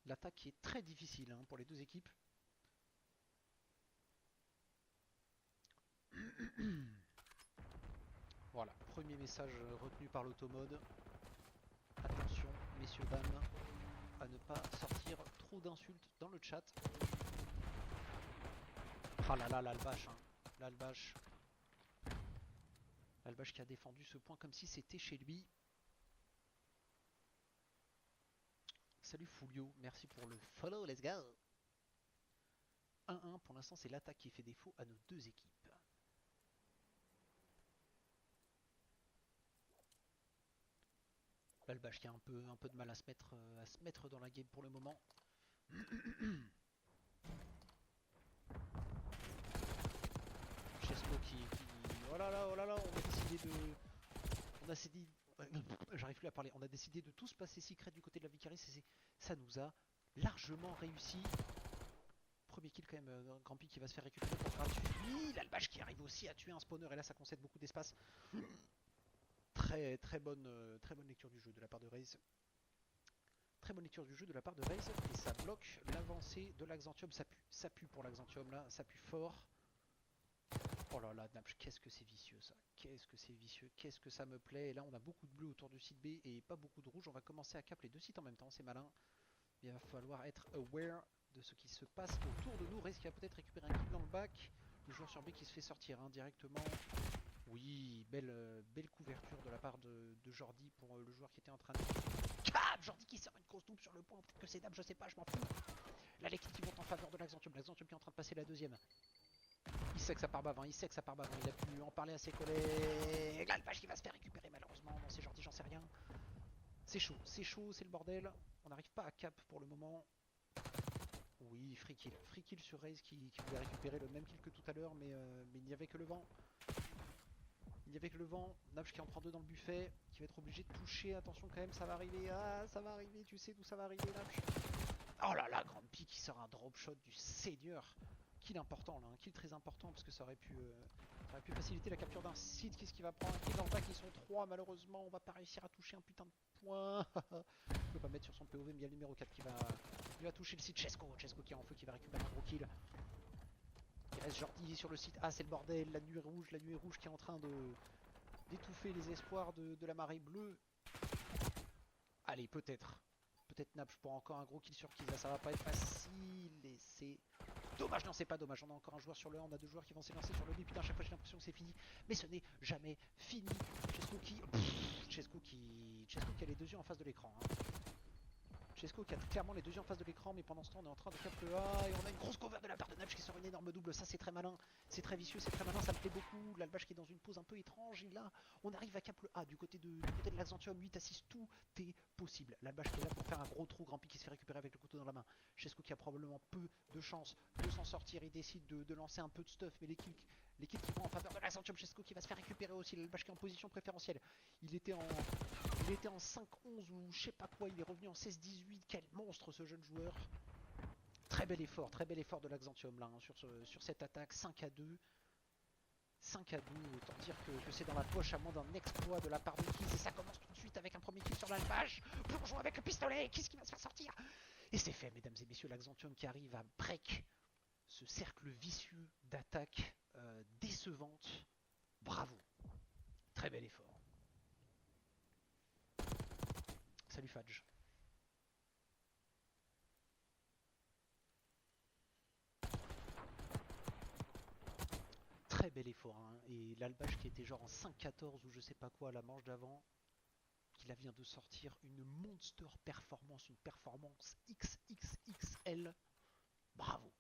L'attaque est très difficile hein, pour les deux équipes. Voilà, premier message retenu par l'automode. Attention, messieurs, dames, à ne pas sortir trop d'insultes dans le chat. Ah là là, l'Albach, hein. L'Albach qui a défendu ce point comme si c'était chez lui. Salut Fulio, merci pour le follow, let's go. 1-1, pour l'instant c'est l'attaque qui fait défaut à nos deux équipes. L'Albach qui a un peu de mal à se mettre dans la game pour le moment. Chesco qui... Oh là là, J'arrive plus à parler. On a décidé de tous passer secret du côté de la Vicaris et ça nous a largement réussi. premier kill quand même, Grampy qui va se faire récupérer pour faire dessus. L'Albâche qui arrive aussi à tuer un spawner et là ça concède beaucoup d'espace. Très bonne lecture du jeu de la part de Raze. Très bonne lecture du jeu de la part de Raze et ça bloque l'avancée de l'Axanthium. Ça pue pour l'Axanthium là, ça pue fort. Oh là là, Napsh, qu'est-ce que c'est vicieux ça. Qu'est-ce que c'est vicieux, qu'est-ce que ça me plaît. Et là on a beaucoup de bleu autour du site B et pas beaucoup de rouge. On va commencer à cap les deux sites en même temps, c'est malin. Il va falloir être aware de ce qui se passe autour de nous. Raze qui va peut-être récupérer un kill dans le bac. Le joueur sur B qui se fait sortir directement. Oui, belle couverture de la part de Jordi pour le joueur qui était en train de... Cap Jordi qui sort une grosse double sur le point. Peut-être que c'est Dab, je sais pas, je m'en fous. Là l'équipe qui monte en faveur de l'Axanthium. L'Axanthium qui est en train de passer la deuxième. Il sait que ça part bavant, il sait que ça part bavant. Il a pu en parler à ses collègues. L'Albâche qui va se faire récupérer malheureusement. Non, c'est Jordi, j'en sais rien. C'est chaud, c'est le bordel. On n'arrive pas à cap pour le moment. Oui, free kill sur Raze qui voulait récupérer le même kill que tout à l'heure, mais il n'y avait que le vent. Il n'y avait que le vent. Napsh qui en prend deux dans le buffet, qui va être obligé de toucher. Attention quand même, ça va arriver. Ah, ça va arriver, tu sais d'où ça va arriver, Napsh. Oh là là, Grampy qui sort un drop shot du seigneur. Kill important là, un kill très important parce que ça aurait pu faciliter la capture d'un site. Qu'est-ce qu'il va prendre? Un kill dans le bac, ils sont 3 malheureusement. On va pas réussir à toucher un putain de point. Il peut pas mettre sur son POV, mais il y a le numéro 4 qui va toucher le site. Chesco qui est en feu, qui va récupérer un gros kill. Il reste Jordi sur le site. Ah, c'est le bordel, la nuée rouge qui est en train d'étouffer les espoirs de la marée bleue. Allez, peut-être Napsh pour encore un gros kill sur Kiza, ça va pas être facile et c'est dommage. Non, c'est pas dommage, on a encore un joueur sur le 1, on a deux joueurs qui vont s'élancer sur le B. Putain, à chaque fois j'ai l'impression que c'est fini, mais ce n'est jamais fini. Chesco qui a les deux yeux en face de l'écran, hein. Chesco qui a clairement les deux yeux en face de l'écran, mais pendant ce temps on est en train de cap le A et on a une grosse cover de la part de Napsh qui sort une énorme double. Ça c'est très malin, c'est très vicieux, c'est très malin, ça me plaît beaucoup. L'Albâche qui est dans une pause un peu étrange et là on arrive à cap le A du côté de l'Axanthium. 8 à 6, tout est possible. L'Albâche qui est là pour faire un gros trou, Grampy qui se fait récupérer avec le couteau dans la main. Chesco qui a probablement peu de chance de s'en sortir, il décide de lancer un peu de stuff, mais l'équipe qui vont en faveur de l'Axanthium. Chesco qui va se faire récupérer aussi, l'Albâche qui est en position préférentielle. Il était en 5-11 ou je sais pas quoi, il est revenu en 16-18. Quel monstre ce jeune joueur. Très bel effort de l'Axanthium là, hein, sur cette attaque. 5 à 2. 5 à 2, autant dire que c'est dans la poche à moins d'un exploit de la part de Kiz. Et ça commence tout de suite avec un premier kill sur l'Albâche. Plongeons avec le pistolet, Kiz qui va se faire sortir. Et c'est fait, mesdames et messieurs, l'Axanthium qui arrive à break ce cercle vicieux d'attaque décevante. Bravo. Très bel effort. Salut Fadj. Très bel effort, hein. Et l'Albâche qui était genre en 5-14 ou je sais pas quoi à la manche d'avant, qui là vient de sortir une monster performance, une performance XXXL. Bravo.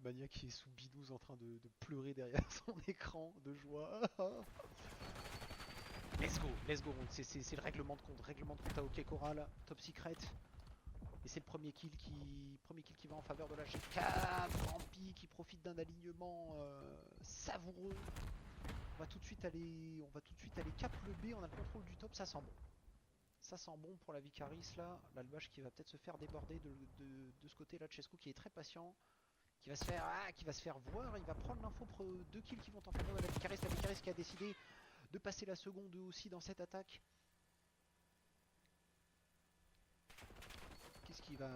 Mania qui est sous bidouze en train de pleurer derrière son écran de joie. Let's go. C'est le règlement de compte à OK Coral, top secret. Et c'est le premier kill qui va en faveur de la GK. Grampy qui profite d'un alignement savoureux. On va tout de suite aller cap le B, on a le contrôle du top, ça sent bon. Ça sent bon pour la Vicaris là. L'Albâche qui va peut-être se faire déborder de ce côté là de Chesco qui est très patient. Qui va se faire voir, il va prendre l'info pour deux kills qui vont en faveur de la Vicaris qui a décidé de passer la seconde aussi dans cette attaque. Qu'est-ce qui va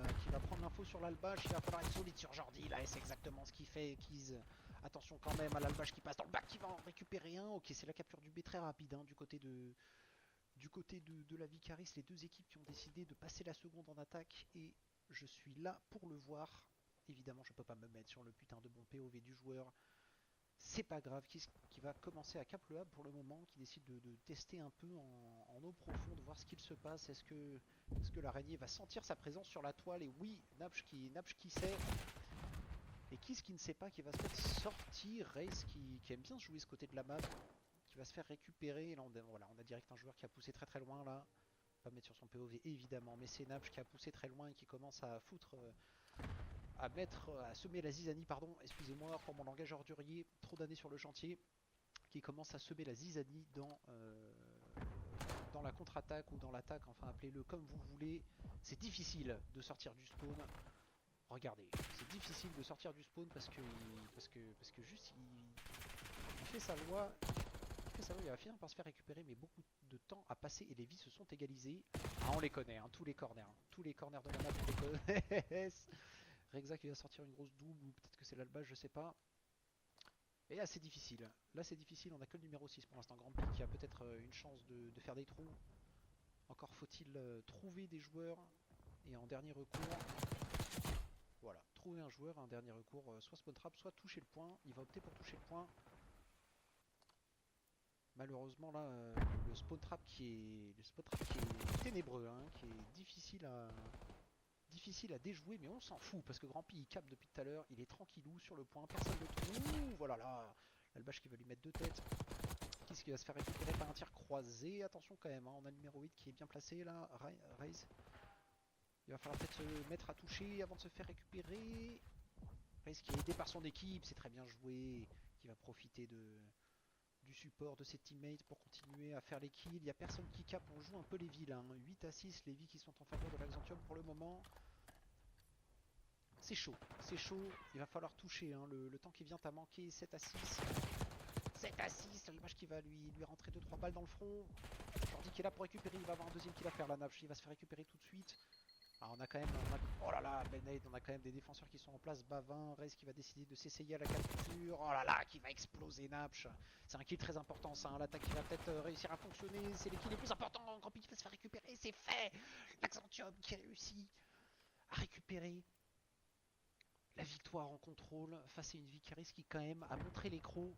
prendre l'info sur l'Albâche? Il va falloir être solide sur Jordi là et c'est exactement ce qu'il fait. Kiz. Attention quand même à l'Albâche qui passe dans le bac, qui va en récupérer un. Ok, c'est la capture du B très rapide hein, du côté de la Vicaris. Les deux équipes qui ont décidé de passer la seconde en attaque et je suis là pour le voir. Évidemment, je peux pas me mettre sur le putain de bon POV du joueur. C'est pas grave, qui va commencer à cap le hub pour le moment, qui décide de tester un peu en eau profonde, voir ce qu'il se passe. Est-ce que l'araignée va sentir sa présence sur la toile? Et oui, Napsh qui sait. Et qui ne sait pas, qui va se faire sortir. Raze qui aime bien jouer ce côté de la map, qui va se faire récupérer. Et là, on a direct un joueur qui a poussé très très loin là. Pas mettre sur son POV évidemment, mais c'est Napsh qui a poussé très loin et qui commence à foutre à semer la zizanie, pardon, excusez-moi pour mon langage ordurier, trop d'années sur le chantier, qui commence à semer la zizanie dans la contre-attaque ou dans l'attaque, enfin appelez-le comme vous voulez. C'est difficile de sortir du spawn. Regardez, c'est difficile de sortir du spawn parce que juste il fait sa loi. Il va finir par se faire récupérer, mais beaucoup de temps a passé et les vies se sont égalisées. Ah, on les connaît, hein, tous les corners. Hein. Tous les corners de la map, on les connaît. Rexa qui va sortir une grosse double, ou peut-être que c'est l'Alba, je sais pas. Et là, c'est difficile. Là, c'est difficile, on a que le numéro 6 pour l'instant. Grand P qui a peut-être une chance de faire des trous. Encore faut-il trouver des joueurs. Et en dernier recours, voilà, trouver un joueur, un dernier recours, soit spawn trap, soit toucher le point. Il va opter pour toucher le point. Malheureusement là, le spawn trap qui est ténébreux, hein, qui est difficile à déjouer, mais on s'en fout parce que Grand P il capte depuis tout à l'heure, il est tranquillou sur le point, personne ne le trouve. Voilà là, l'Albache qui va lui mettre deux têtes. Qu'est-ce qui va se faire récupérer par un tir croisé? Attention quand même, hein, on a le numéro 8 qui est bien placé là, Raze. Il va falloir peut-être se mettre à toucher avant de se faire récupérer. Raze qui est aidé par son équipe, c'est très bien joué, qui va profiter du support de ses teammates pour continuer à faire les kills. Il n'y a personne qui capte, on joue un peu les vilains. 8 à 6, les vies qui sont en faveur de l'Axantium pour le moment. C'est chaud, il va falloir toucher, hein. Le temps qui vient à manquer, 7 à 6. 7 à 6, l'image qui va lui rentrer 2-3 balles dans le front. Jordi qui est là pour récupérer, il va avoir un deuxième kill à faire, la Navch, il va se faire récupérer tout de suite. Ah, on a quand même, oh là là, Benade, on a quand même des défenseurs qui sont en place. Bavin, Rez qui va décider de s'essayer à la capture. Oh là là, qui va exploser Napch. C'est un kill très important, ça. Hein. L'attaque qui va peut-être réussir à fonctionner. C'est les kills les plus importants. Grand P qui va se faire récupérer, c'est fait. L'Axantium qui réussit à récupérer la victoire en contrôle face à une Vicaris qui quand même a montré les crocs.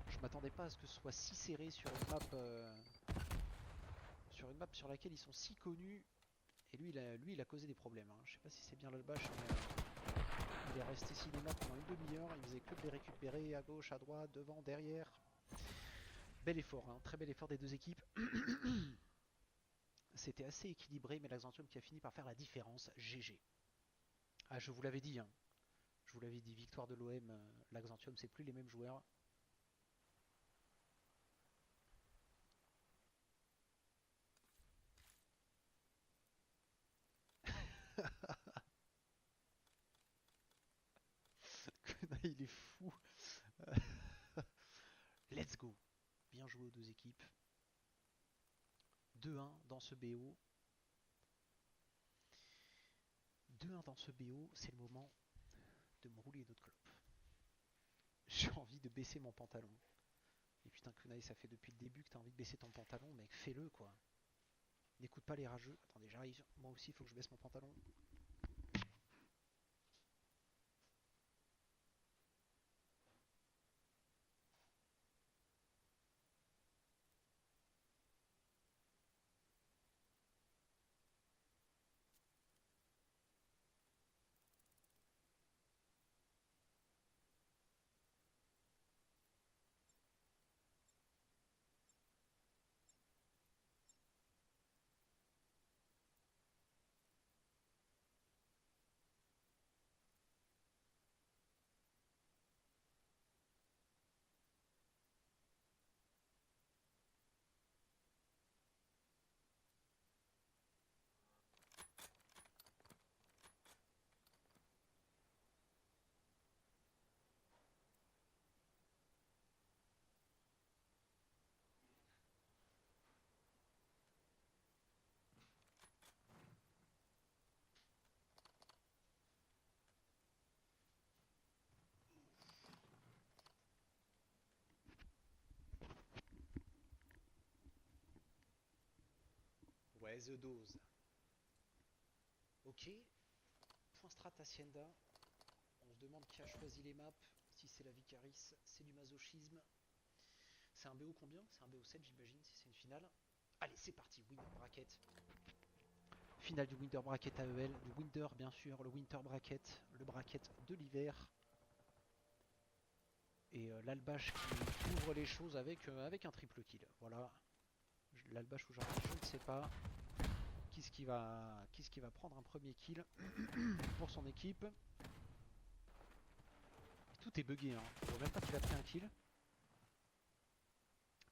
Je m'attendais pas à ce que ce soit si serré sur une map sur laquelle ils sont si connus. Et lui, il a causé des problèmes. Hein. Je sais pas si c'est bien l'Albache, mais il est resté cinéma pendant une demi-heure. Il faisait que de les récupérer à gauche, à droite, devant, derrière. Bel effort, hein. Très bel effort des deux équipes. C'était assez équilibré, mais l'Axantium qui a fini par faire la différence. GG. Ah, je vous l'avais dit. Hein. Je vous l'avais dit, victoire de l'OM. L'Axantium, c'est plus les mêmes joueurs. Il est fou. Let's go. Bien joué aux deux équipes. 2-1 dans ce BO. 2-1 dans ce BO, c'est le moment de me rouler d'autres clopes. J'ai envie de baisser mon pantalon. Et putain, Kunai, ça fait depuis le début que t'as envie de baisser ton pantalon, mec, fais-le quoi. N'écoute pas les rageux. Attendez, j'arrive. Moi aussi, il faut que je baisse mon pantalon. Ouais, The Dose. Ok. Point strat Hacienda. On se demande qui a choisi les maps. Si c'est la Vicaris, c'est du masochisme. C'est un BO combien? C'est un BO 7 j'imagine, si c'est une finale. Allez, c'est parti, Winter Bracket. Finale du Winter Bracket AEL, du Winter bien sûr, le Winter Bracket, le bracket de l'hiver. Et l'Albache qui ouvre les choses avec un triple kill. Voilà. L'Albache aujourd'hui, je ne sais pas. qui va prendre un premier kill pour son équipe. Tout est buggé, hein. Je vois même pas qu'il a pris un kill.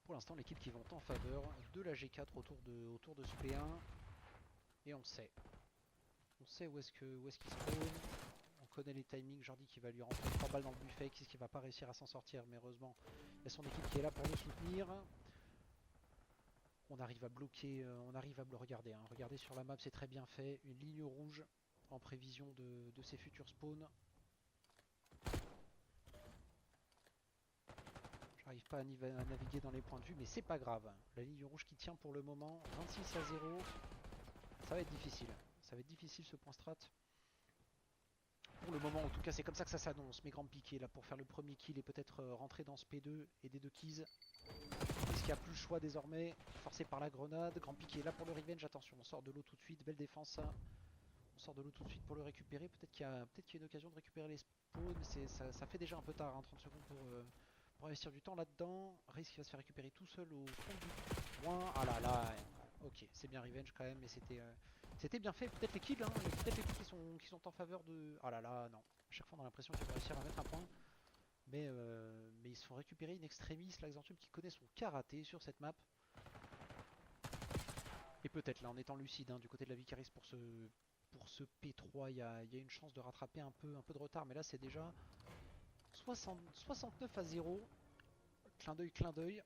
Pour l'instant, les kills qui vont en faveur de la G4 autour de ce P1. Et on sait. On sait où est-ce qu'il spawn. On connaît les timings. Jordi qui va lui rentrer 3 balles dans le buffet. Qui va pas réussir à s'en sortir. Mais heureusement, il y a son équipe qui est là pour le soutenir. On arrive à bloquer, on arrive à le regarder. Hein. Regardez sur la map, c'est très bien fait. Une ligne rouge en prévision de ses futurs spawns. J'arrive pas à naviguer dans les points de vue, mais c'est pas grave. La ligne rouge qui tient pour le moment, 26-0. Ça va être difficile. Ça va être difficile ce point strat. Pour le moment, en tout cas, c'est comme ça que ça s'annonce. Mes grands piquets là pour faire le premier kill et peut-être rentrer dans ce P2 et des 2 keys. Est-ce qu'il n'y a plus le choix désormais? Forcé par la grenade. Grand piqué là pour le revenge. Attention, on sort de l'eau tout de suite. Belle défense ça. On sort de l'eau tout de suite pour le récupérer. Peut-être qu'il y a une occasion de récupérer les spawns. Mais ça fait déjà un peu tard, hein, 30 secondes pour investir du temps là-dedans. Raze qui va se faire récupérer tout seul au fond du point. Ah là là. Ok, c'est bien revenge quand même. Mais c'était bien fait. Peut-être les kills, hein, peut-être les kills qui sont en faveur de... Ah là là, non. À chaque fois on a l'impression qu'il va réussir à mettre un point. Mais ils se font récupérer in extremis, l'Axanthium qui connaît son karaté sur cette map. Et peut-être là en étant lucide, hein, du côté de la Vicaris pour ce P3, il y a une chance de rattraper un peu de retard. Mais là c'est déjà 69-0. Clin d'œil, clin d'œil.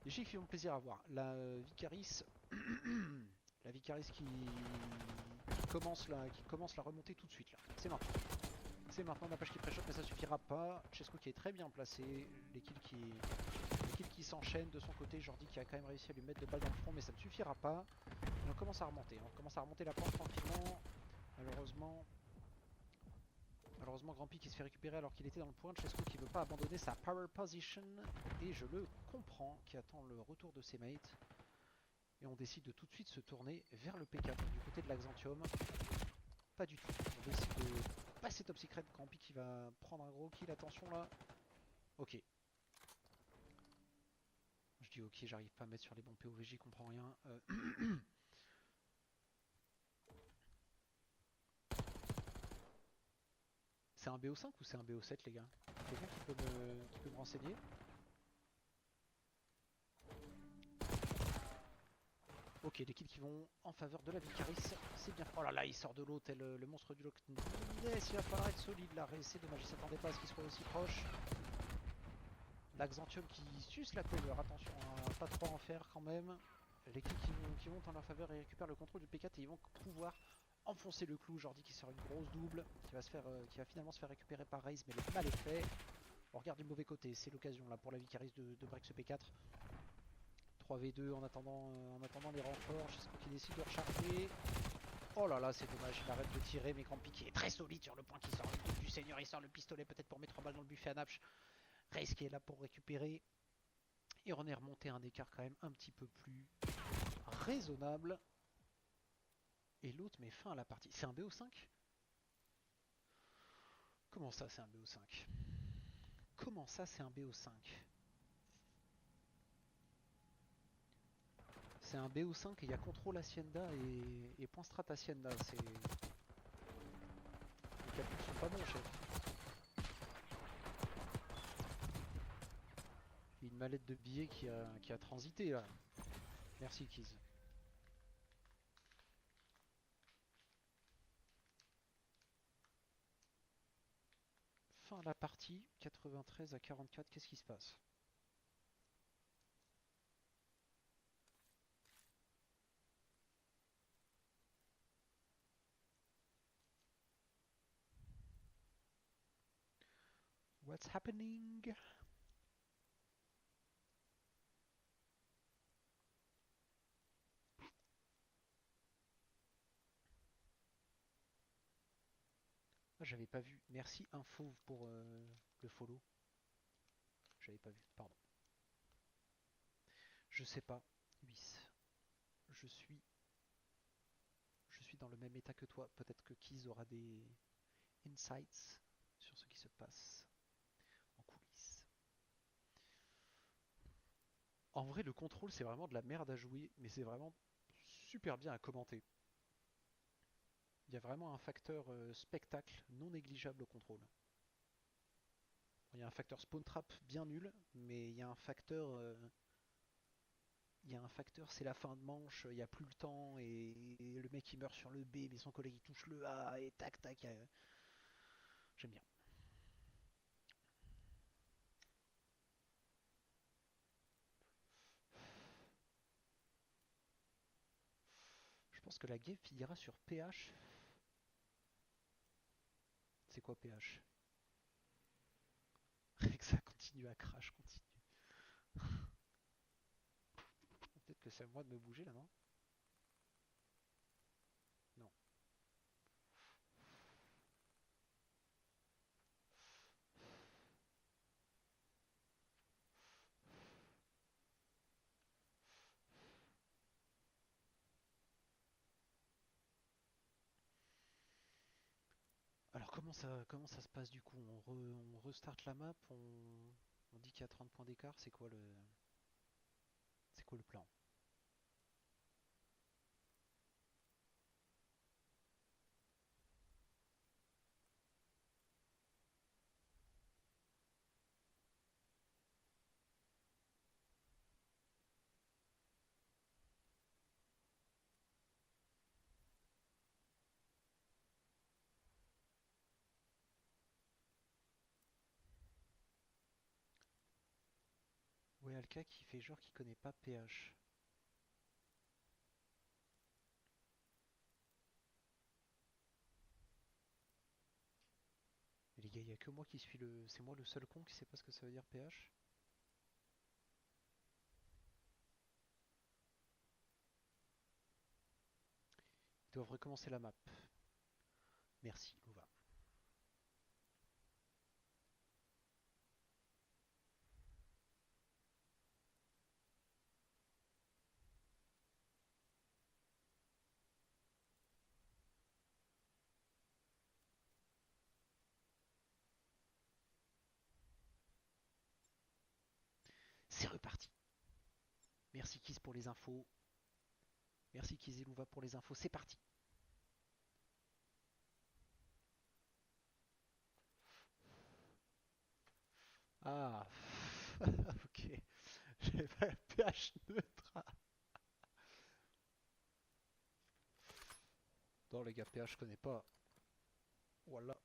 Les chiffres qui font plaisir à voir. La Vicaris, la Vicaris qui commence la remontée tout de suite là. C'est maintenant. C'est maintenant Napache qui pré-shot, mais ça suffira pas. Chesco qui est très bien placé. Les kills qui s'enchaînent de son côté. Jordi qui a quand même réussi à lui mettre de balles dans le front, mais ça ne suffira pas. Et on commence à remonter. On commence à remonter la pente tranquillement. Malheureusement, Grampy qui se fait récupérer alors qu'il était dans le point. Chesco qui ne veut pas abandonner sa power position. Et je le comprends, qui attend le retour de ses mates. Et on décide de tout de suite se tourner vers le P4 du côté de l'Axanthium. Pas du tout. On décide de passer top secret. Grampy qui va prendre un gros kill. Attention là. Ok. Je dis ok, j'arrive pas à mettre sur les bons POV, j'y comprends rien. C'est un BO5 ou c'est un BO7 les gars? Quelqu'un qui peut me renseigner? Ok, les kills qui vont en faveur de la Vicaris, c'est bien. Oh là là, il sort de l'eau tel le monstre du Loch Ness. Il va falloir être solide là, c'est dommage, il s'attendait pas à ce qu'il soit aussi proche. L'Axanthium qui suce la couleur, attention à pas trop en faire quand même. Les kills qui vont en leur faveur et récupèrent le contrôle du P4 et ils vont pouvoir enfoncer le clou. Jordi qui sort une grosse double, qui va finalement se faire récupérer par Raze, mais le mal est fait. On regarde du mauvais côté, c'est l'occasion là pour la Vicaris de break ce P4. 3v2 en attendant les renforts. Jusqu'à qui décide de recharger. Oh là là, c'est dommage, il arrête de tirer, mais Grand Piqué est très solide sur le point qui sort le du Seigneur. Il sort le pistolet peut-être pour mettre 3 balles dans le buffet à Napch. Raze qui est là pour récupérer. Et on est remonté à un écart quand même un petit peu plus raisonnable. Et l'autre met fin à la partie. C'est un BO5? Comment ça c'est un BO5? Comment ça c'est un BO5? C'est un BO5 et il y a contrôle Hacienda et point strat Hacienda. Les calculs sont pas bons, chef. Et une mallette de billets qui a transité là. Merci Kiz. Fin de la partie, 93-44, qu'est-ce qui se passe? What's happening? Ah, j'avais pas vu. Merci Info pour le follow. J'avais pas vu, pardon. Je sais pas, Luis. Je suis dans le même état que toi. Peut-être que Kiz aura des insights sur ce qui se passe en coulisses. En vrai, le contrôle, c'est vraiment de la merde à jouer, mais c'est vraiment super bien à commenter. Il y a vraiment un facteur spectacle non négligeable au contrôle. Il y a un facteur spawn trap bien nul, mais il y a un facteur, c'est la fin de manche, il n'y a plus le temps, et le mec il meurt sur le B, mais son collègue il touche le A, et tac tac. J'aime bien. Je pense que la game finira sur PH. C'est quoi PH? Rexa continue à crash, continue. Peut-être que c'est à moi de me bouger là, non? Non. Alors comment ça se passe du coup? On restart la map, on dit qu'il y a 30 points d'écart, c'est quoi le plan? Ouais, Alka qui fait genre qu'il connaît pas PH. Mais les gars, il y a que moi qui suis le. C'est moi le seul con qui sait pas ce que ça veut dire PH? Ils doivent recommencer la map. Merci, Louva. C'est reparti. Merci Kiss pour les infos. Merci Kiss et Louva pour les infos. C'est parti. Ah, ok. J'avais pas PH neutre. Non, les gars, PH je connais pas. Voilà.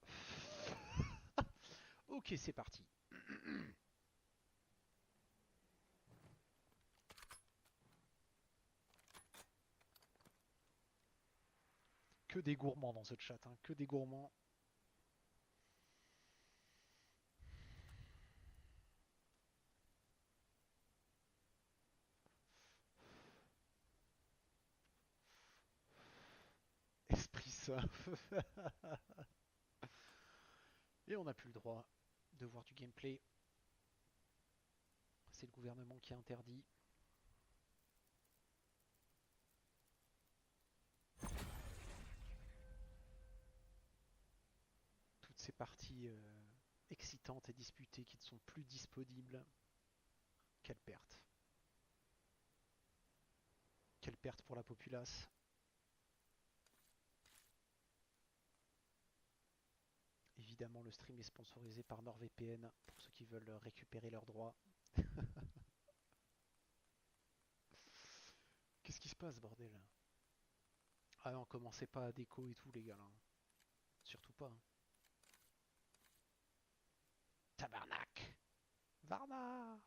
Ok, c'est parti. Que des gourmands dans ce chat, hein. Que des gourmands. Esprit sain. Et on n'a plus le droit de voir du gameplay. C'est le gouvernement qui a interdit. Toutes ces parties excitantes et disputées qui ne sont plus disponibles. Quelle perte. Quelle perte pour la populace. Évidemment, le stream est sponsorisé par NordVPN pour ceux qui veulent récupérer leurs droits. Qu'est-ce qui se passe, bordel? Ah non, commencez pas à déco et tout, les gars. Là. Surtout pas. Hein. Tabarnak! Varna!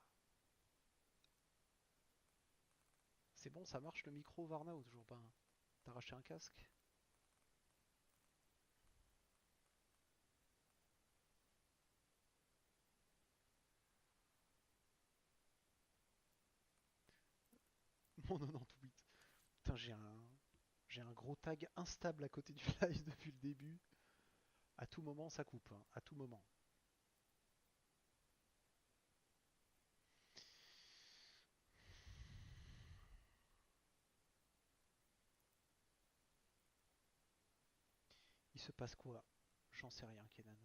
C'est bon, ça marche le micro, Varna, ou toujours pas? T'as racheté un casque? Mon 98. Putain, j'ai un gros tag instable à côté du live depuis le début. À tout moment, ça coupe. Hein, à tout moment. Il se passe quoi? J'en sais rien, Kenan.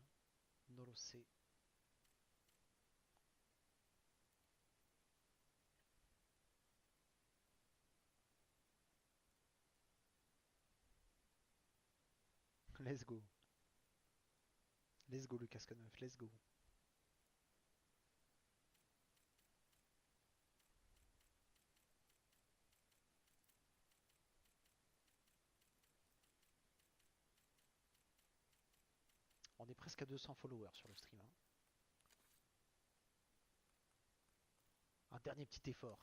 Non le sait. Let's go. Let's go le casque neuf, let's go. On est presque à 200 followers sur le stream. Hein. Un dernier petit effort,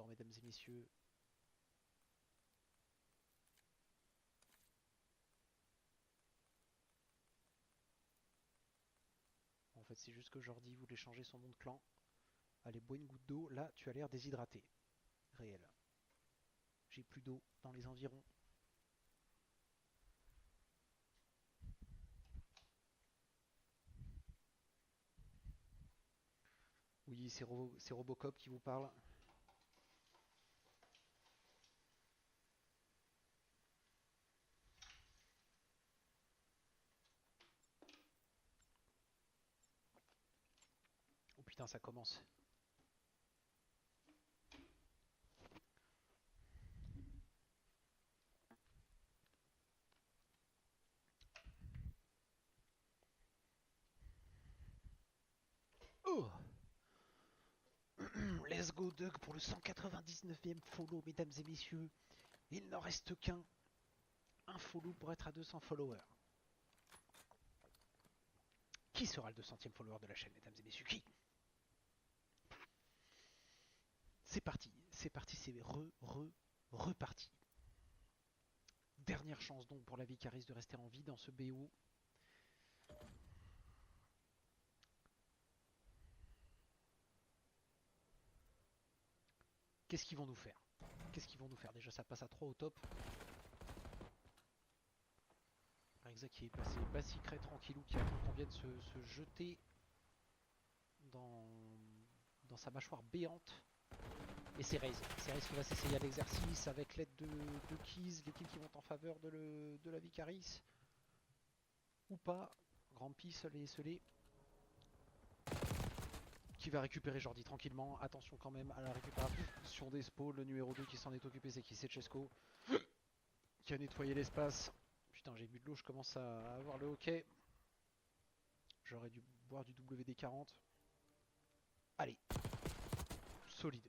mesdames et messieurs. En fait, c'est juste que Jordi voulait changer son nom de clan. Allez, bois une goutte d'eau. Là, tu as l'air déshydraté. Réel. J'ai plus d'eau dans les environs. Oui, c'est Robocop qui vous parle. Oh putain, ça commence. Oh Let's go Doug pour le 199e follow, mesdames et messieurs. Il n'en reste qu'un. Un follow pour être à 200 followers. Qui sera le 200e follower de la chaîne, mesdames et messieurs? Qui? C'est parti, c'est reparti. Dernière chance donc pour la Vicaris de rester en vie dans ce BO. Qu'est-ce qu'ils vont nous faire? Déjà ça passe à 3 au top. Rexa qui est passé basiquerait tranquillou, qui attend qu'on vienne se jeter dans sa mâchoire béante. Et c'est Raze qui va s'essayer à l'exercice avec l'aide de Keys, les kills qui vont en faveur de la Vicaris. Ou pas. Grampy seul et esselé. Qui va récupérer Jordi tranquillement. Attention quand même à la récupération des spawns. Le numéro 2 qui s'en est occupé, c'est qui? C'est Chesco. Qui a nettoyé l'espace. Putain, j'ai bu de l'eau, je commence à avoir le hockey. J'aurais dû boire du WD-40. Allez. Solide.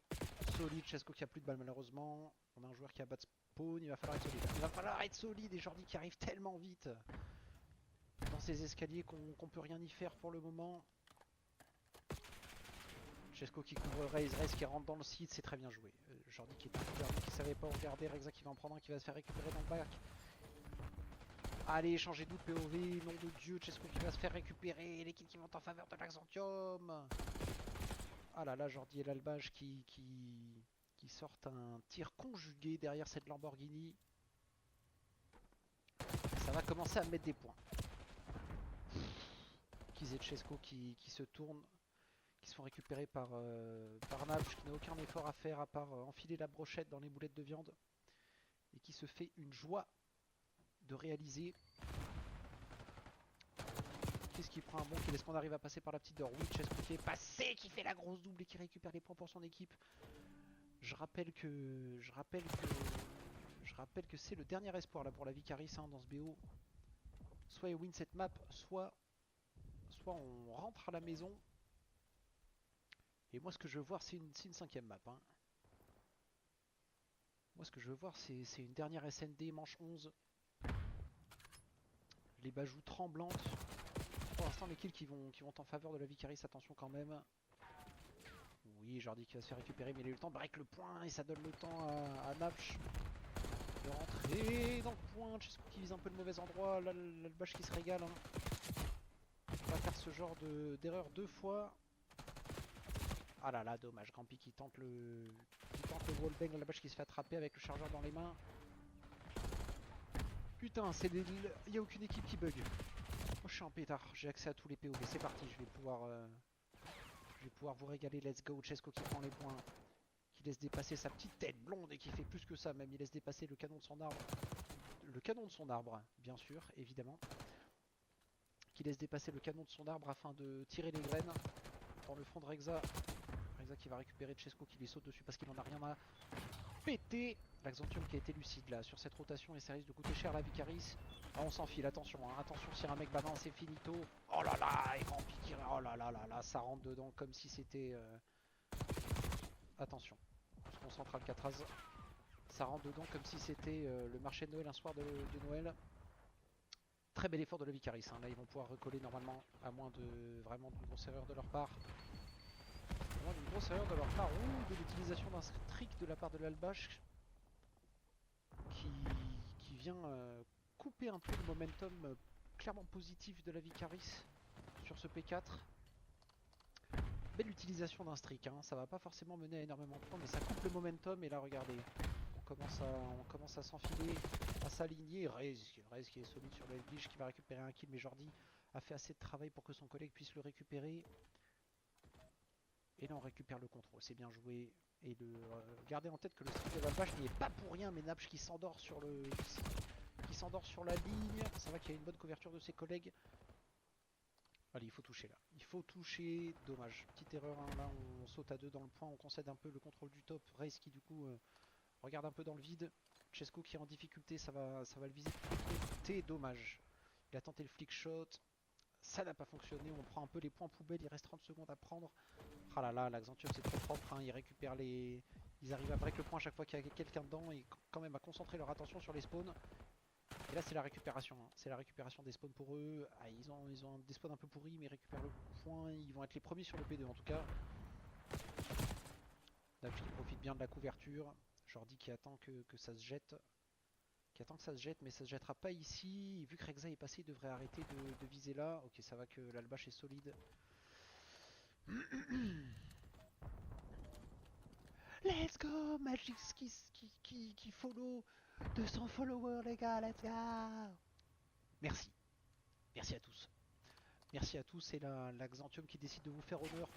Chesco qui a plus de balles malheureusement. On a un joueur qui a bas de spawn. Il va falloir être solide. Et Jordi qui arrive tellement vite dans ces escaliers qu'on peut rien y faire pour le moment. Chesco qui couvre Raze qui rentre dans le site, c'est très bien joué. Jordi qui est un dernier qui savait pas regarder, Rexa qui va en prendre un qui va se faire récupérer dans le bac. Allez, changer d'out POV, nom de Dieu, Chesco qui va se faire récupérer, les kills qui vont en faveur de l'Axantium. Ah là là, Jordi et l'Albage qui sortent un tir conjugué derrière cette Lamborghini. Ça va commencer à mettre des points. Kiz et Chesco qui se tournent, qui se font récupérer par Nabj qui n'a aucun effort à faire à part enfiler la brochette dans les boulettes de viande et qui se fait une joie de réaliser. Qu'est-ce qui prend un bon kill? Est-ce qu'on arrive à passer par la petite door? Oui, Chesco qui est passé, qui fait la grosse double et qui récupère les points pour son équipe. Je rappelle que c'est le dernier espoir là pour la Vicaris hein, dans ce BO. Soit il win cette map, soit on rentre à la maison. Et moi ce que je veux voir c'est une 5ème map. Hein. Moi ce que je veux voir c'est une dernière SND manche 11. Les bajoues tremblantes. Pour l'instant les kills qui vont en faveur de la Vicaris, attention quand même. Oui, Jordi qui va se faire récupérer, mais il a eu le temps de break le point et ça donne le temps à Nabj de rentrer dans le point. Chesco qui vise un peu le mauvais endroit, là l'Albage qui se régale. Hein. On va faire ce genre d'erreur 2 fois. Ah là là, dommage. Grampy qui tente le wallbang, l'Albage qui se fait attraper avec le chargeur dans les mains. Putain, il n'y a aucune équipe qui bug. Moi je suis un pétard, j'ai accès à tous les POV. C'est parti, je vais pouvoir vous régaler. Let's go. Chesco qui prend les points, qui laisse dépasser sa petite tête blonde et qui fait plus que ça même. Il laisse dépasser le canon de son arbre. Le canon de son arbre, bien sûr, évidemment. Qui laisse dépasser le canon de son arbre afin de tirer les graines dans le front de Rexa. Rexa qui va récupérer Chesco qui lui saute dessus parce qu'il en a rien à pété. L'Axantium qui a été lucide là sur cette rotation et ça risque de coûter cher la Vicaris. Ah, on s'enfile, attention, hein. Attention si un mec balance c'est finito. Oh là là, et grand piqué, oh là là là là, ça rentre dedans comme si c'était... Attention, on se concentre Alcatraz. Ça rentre dedans comme si c'était le marché de Noël, un soir de Noël. Très bel effort de la Vicaris, hein. Là ils vont pouvoir recoller normalement, à moins de vraiment d'une grosse erreur de leur part. À moins d'une grosse erreur de leur part, ou de l'utilisation d'un trick de la part de l'Albash qui vient couper un peu le momentum clairement positif de la Vicaris sur ce P4. Belle utilisation d'un streak, hein. Ça va pas forcément mener à énormément de points, mais ça coupe le momentum. Et là, regardez, on commence à s'enfiler, à s'aligner. Rez qui est solide sur le Edge, qui va récupérer un kill, mais Jordi a fait assez de travail pour que son collègue puisse le récupérer. Et là, on récupère le contrôle, c'est bien joué. Et gardez en tête que le streak de la vache n'y est pas pour rien, mais Napch qui s'endort sur la ligne. Ça va qu'il y a une bonne couverture de ses collègues. Allez, il faut toucher là. Il faut toucher. Dommage. Petite erreur. Hein. Là, on saute à deux dans le point. On concède un peu le contrôle du top. Race qui, du coup, regarde un peu dans le vide. Chesco qui est en difficulté. Ça va le viser de côté. Dommage. Il a tenté le flick shot. Ça n'a pas fonctionné. On prend un peu les points poubelles. Il reste 30 secondes à prendre. Ah là là, l'Axantium, c'est très propre. Hein. Ils récupèrent les. Ils arrivent à break le point à chaque fois qu'il y a quelqu'un dedans. Et quand même à concentrer leur attention sur les spawns. Et là c'est la récupération, hein. C'est la récupération des spawns pour eux. Ah, ils ont des spawns un peu pourris mais ils récupèrent le point. Ils vont être les premiers sur le P2 en tout cas. Dav qui profite bien de la couverture. Jordi qui attend que ça se jette. Mais ça se jettera pas ici. Vu que Rexa est passé, il devrait arrêter de viser là. Ok, ça va que l'Albash est solide. Let's go, Magix qui follow 200 followers les gars, let's go. Merci. Merci à tous. Merci à tous, c'est l'Axantium qui décide de vous faire honneur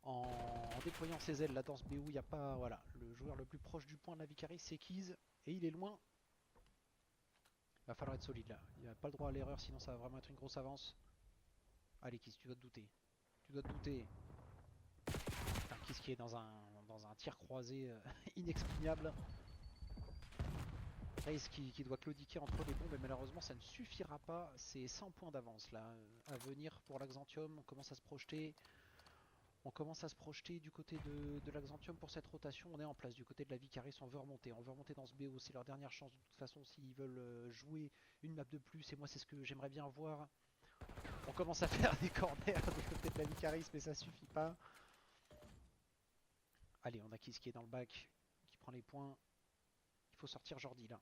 en déployant ses ailes là dans ce BO. Il n'y a pas, voilà, le joueur le plus proche du point de la Vicaris c'est Keys et il est loin. Il va falloir être solide là, il n'a pas le droit à l'erreur sinon ça va vraiment être une grosse avance. Allez Keys, tu dois te douter. Tu dois te douter. Putain, Keys qui est dans un tir croisé inexpugnable. Raze qui doit claudiquer entre les bombes, mais malheureusement ça ne suffira pas. C'est 100 points d'avance là à venir pour l'Axantium. On commence à se projeter. Du côté de l'Axantium pour cette rotation. On est en place du côté de la Vicaris. On veut remonter dans ce BO. C'est leur dernière chance de toute façon s'ils veulent jouer une map de plus. Et moi c'est ce que j'aimerais bien voir. On commence à faire des corners du côté de la Vicaris, mais ça suffit pas. Allez, on a Kiss qui est dans le bac, qui prend les points. Il faut sortir Jordi là.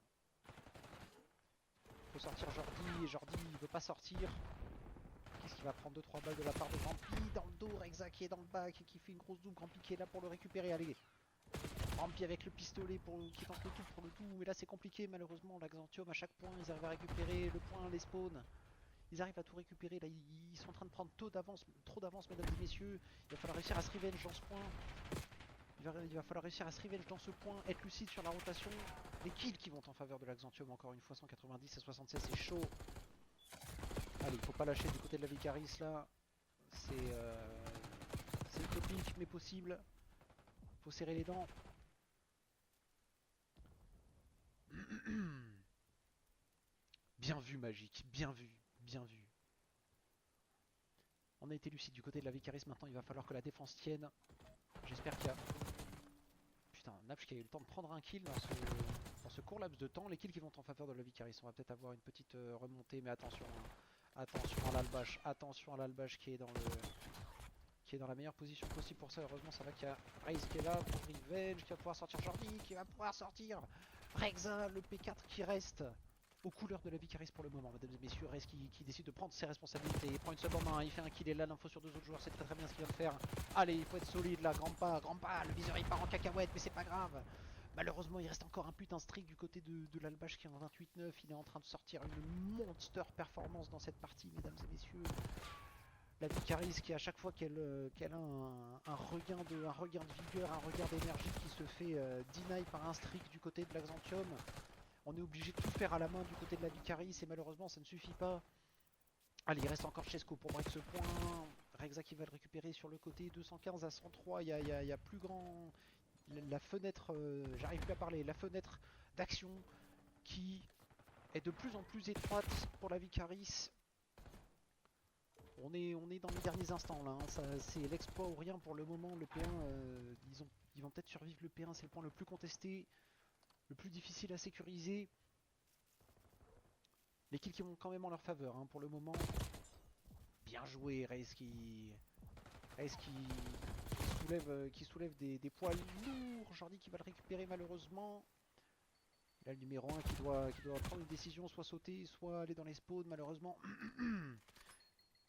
Il faut sortir Jordi, et Jordi il veut pas sortir. Qu'est-ce qu'il va prendre 2-3 balles de la part de Grampi dans le dos, Rexa qui est dans le bac et qui fait une grosse double, Grampi qui est là pour le récupérer, allez. Grampi avec le pistolet qui tente le tout pour le tout, mais là c'est compliqué malheureusement, l'Axantium à chaque point, ils arrivent à récupérer le point, les spawns. Ils arrivent à tout récupérer, là ils sont en train de prendre trop d'avance mesdames et messieurs. Il va falloir réussir à se revenge dans ce point. Il va falloir réussir à se revenge dans ce point, être lucide sur la rotation. Les kills qui vont en faveur de l'Axantium encore une fois, 190 à 76, c'est chaud. Allez, il faut pas lâcher du côté de la Vicaris là. C'est utopique mais possible. Faut serrer les dents. Bien vu Magic, bien vu, bien vu. On a été lucide du côté de la Vicaris, maintenant il va falloir que la défense tienne. J'espère qu'il y a... Putain, Napch qui a eu le temps de prendre un kill dans ce court laps de temps. Les kills qui vont en faveur de la Vicaris. On va peut-être avoir une petite remontée, mais attention. Hein. Attention à l'Albash qui est dans la meilleure position possible pour ça. Heureusement, ça va qu'il y a Raze qui est là pour Revenge, qui va pouvoir sortir Jordi, qui va pouvoir sortir Rexa, le P4 qui reste aux couleurs de la Vicaris pour le moment, mesdames et messieurs. Raze qui décide de prendre ses responsabilités. Il prend une sub en main, il fait un kill et là l'info sur deux autres joueurs, c'est très bien ce qu'il vient de faire. Allez, il faut être solide là, grand pas, le viseur il part en cacahuète, mais c'est pas grave. Malheureusement, il reste encore un putain streak du côté de l'Albash qui est en 28-9. Il est en train de sortir une monster performance dans cette partie, mesdames et messieurs. La Vicaris qui à chaque fois qu'elle a un regain de vigueur, un regain d'énergie qui se fait deny par un streak du côté de l'Axantium. On est obligé de tout faire à la main du côté de la Vicaris et malheureusement ça ne suffit pas. Allez, il reste encore Chesco pour break ce point. Rexa qui va le récupérer sur le côté, 215 à 103, il y a plus grand la fenêtre, j'arrive plus à parler, la fenêtre d'action qui est de plus en plus étroite pour la Vicaris. On est dans les derniers instants là, hein. C'est l'exploit ou rien pour le moment. Le P1, ils vont peut-être survivre. Le P1, c'est le point le plus contesté, le plus difficile à sécuriser. Les kills qui vont quand même en leur faveur hein, pour le moment. Bien joué, Raze qui soulève des poids lourds. Jordi qui va le récupérer malheureusement. Là, le numéro 1 qui doit prendre une décision, soit sauter, soit aller dans les spawns, malheureusement.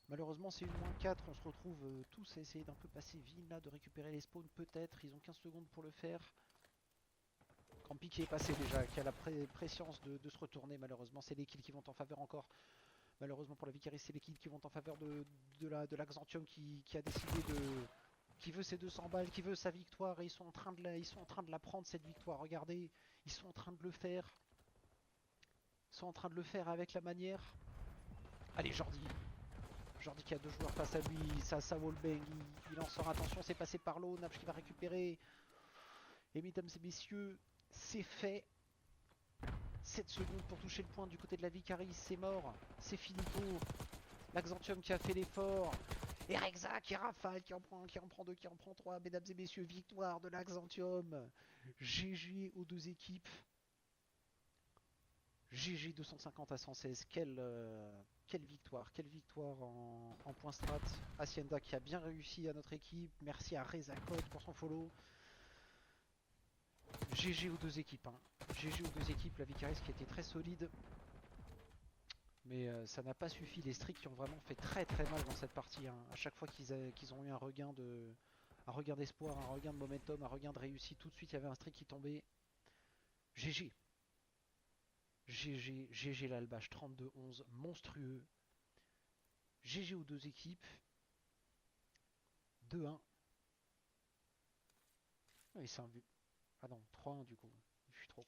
Malheureusement, c'est une -4. On se retrouve tous à essayer d'un peu passer vite là, de récupérer les spawns, peut-être. Ils ont 15 secondes pour le faire. Campi qui est passé déjà, qui a la préscience de se retourner, malheureusement. C'est les kills qui vont en faveur encore. Malheureusement pour la Vicaris, c'est les kills qui vont en faveur de la Xantium qui a décidé de. Qui veut ses 200 balles, qui veut sa victoire, et ils sont en train de la prendre cette victoire. Regardez, ils sont en train de le faire. Ils sont en train de le faire avec la manière. Allez, Jordi. Jordi qui a 2 joueurs face à lui, ça wallbang, il en sort, attention, c'est passé par l'eau, Napch qui va récupérer. Et mesdames et messieurs, c'est fait. 7 secondes pour toucher le point du côté de la Vicaris, c'est mort, c'est finito. L'Axantium qui a fait l'effort. Et Rexa qui rafale, qui en prend 2, qui en prend 3. Mesdames et messieurs, victoire de l'Axantium. GG aux deux équipes. GG 250 à 116. Quelle victoire en point strat. Hacienda qui a bien réussi à notre équipe. Merci à Reza Code pour son follow. GG aux deux équipes. Hein. GG aux deux équipes. La Vicaris qui était très solide. Mais ça n'a pas suffi. Les Stricts qui ont vraiment fait très mal dans cette partie. Hein. À chaque fois qu'ils ont eu un regain d'espoir, un regain de momentum, un regain de réussite, tout de suite il y avait un Strict qui tombait. GG. GG l'Albache 32-11, monstrueux. GG aux deux équipes. 2-1. Oui, c'est un but. Ah non, 3-1 du coup.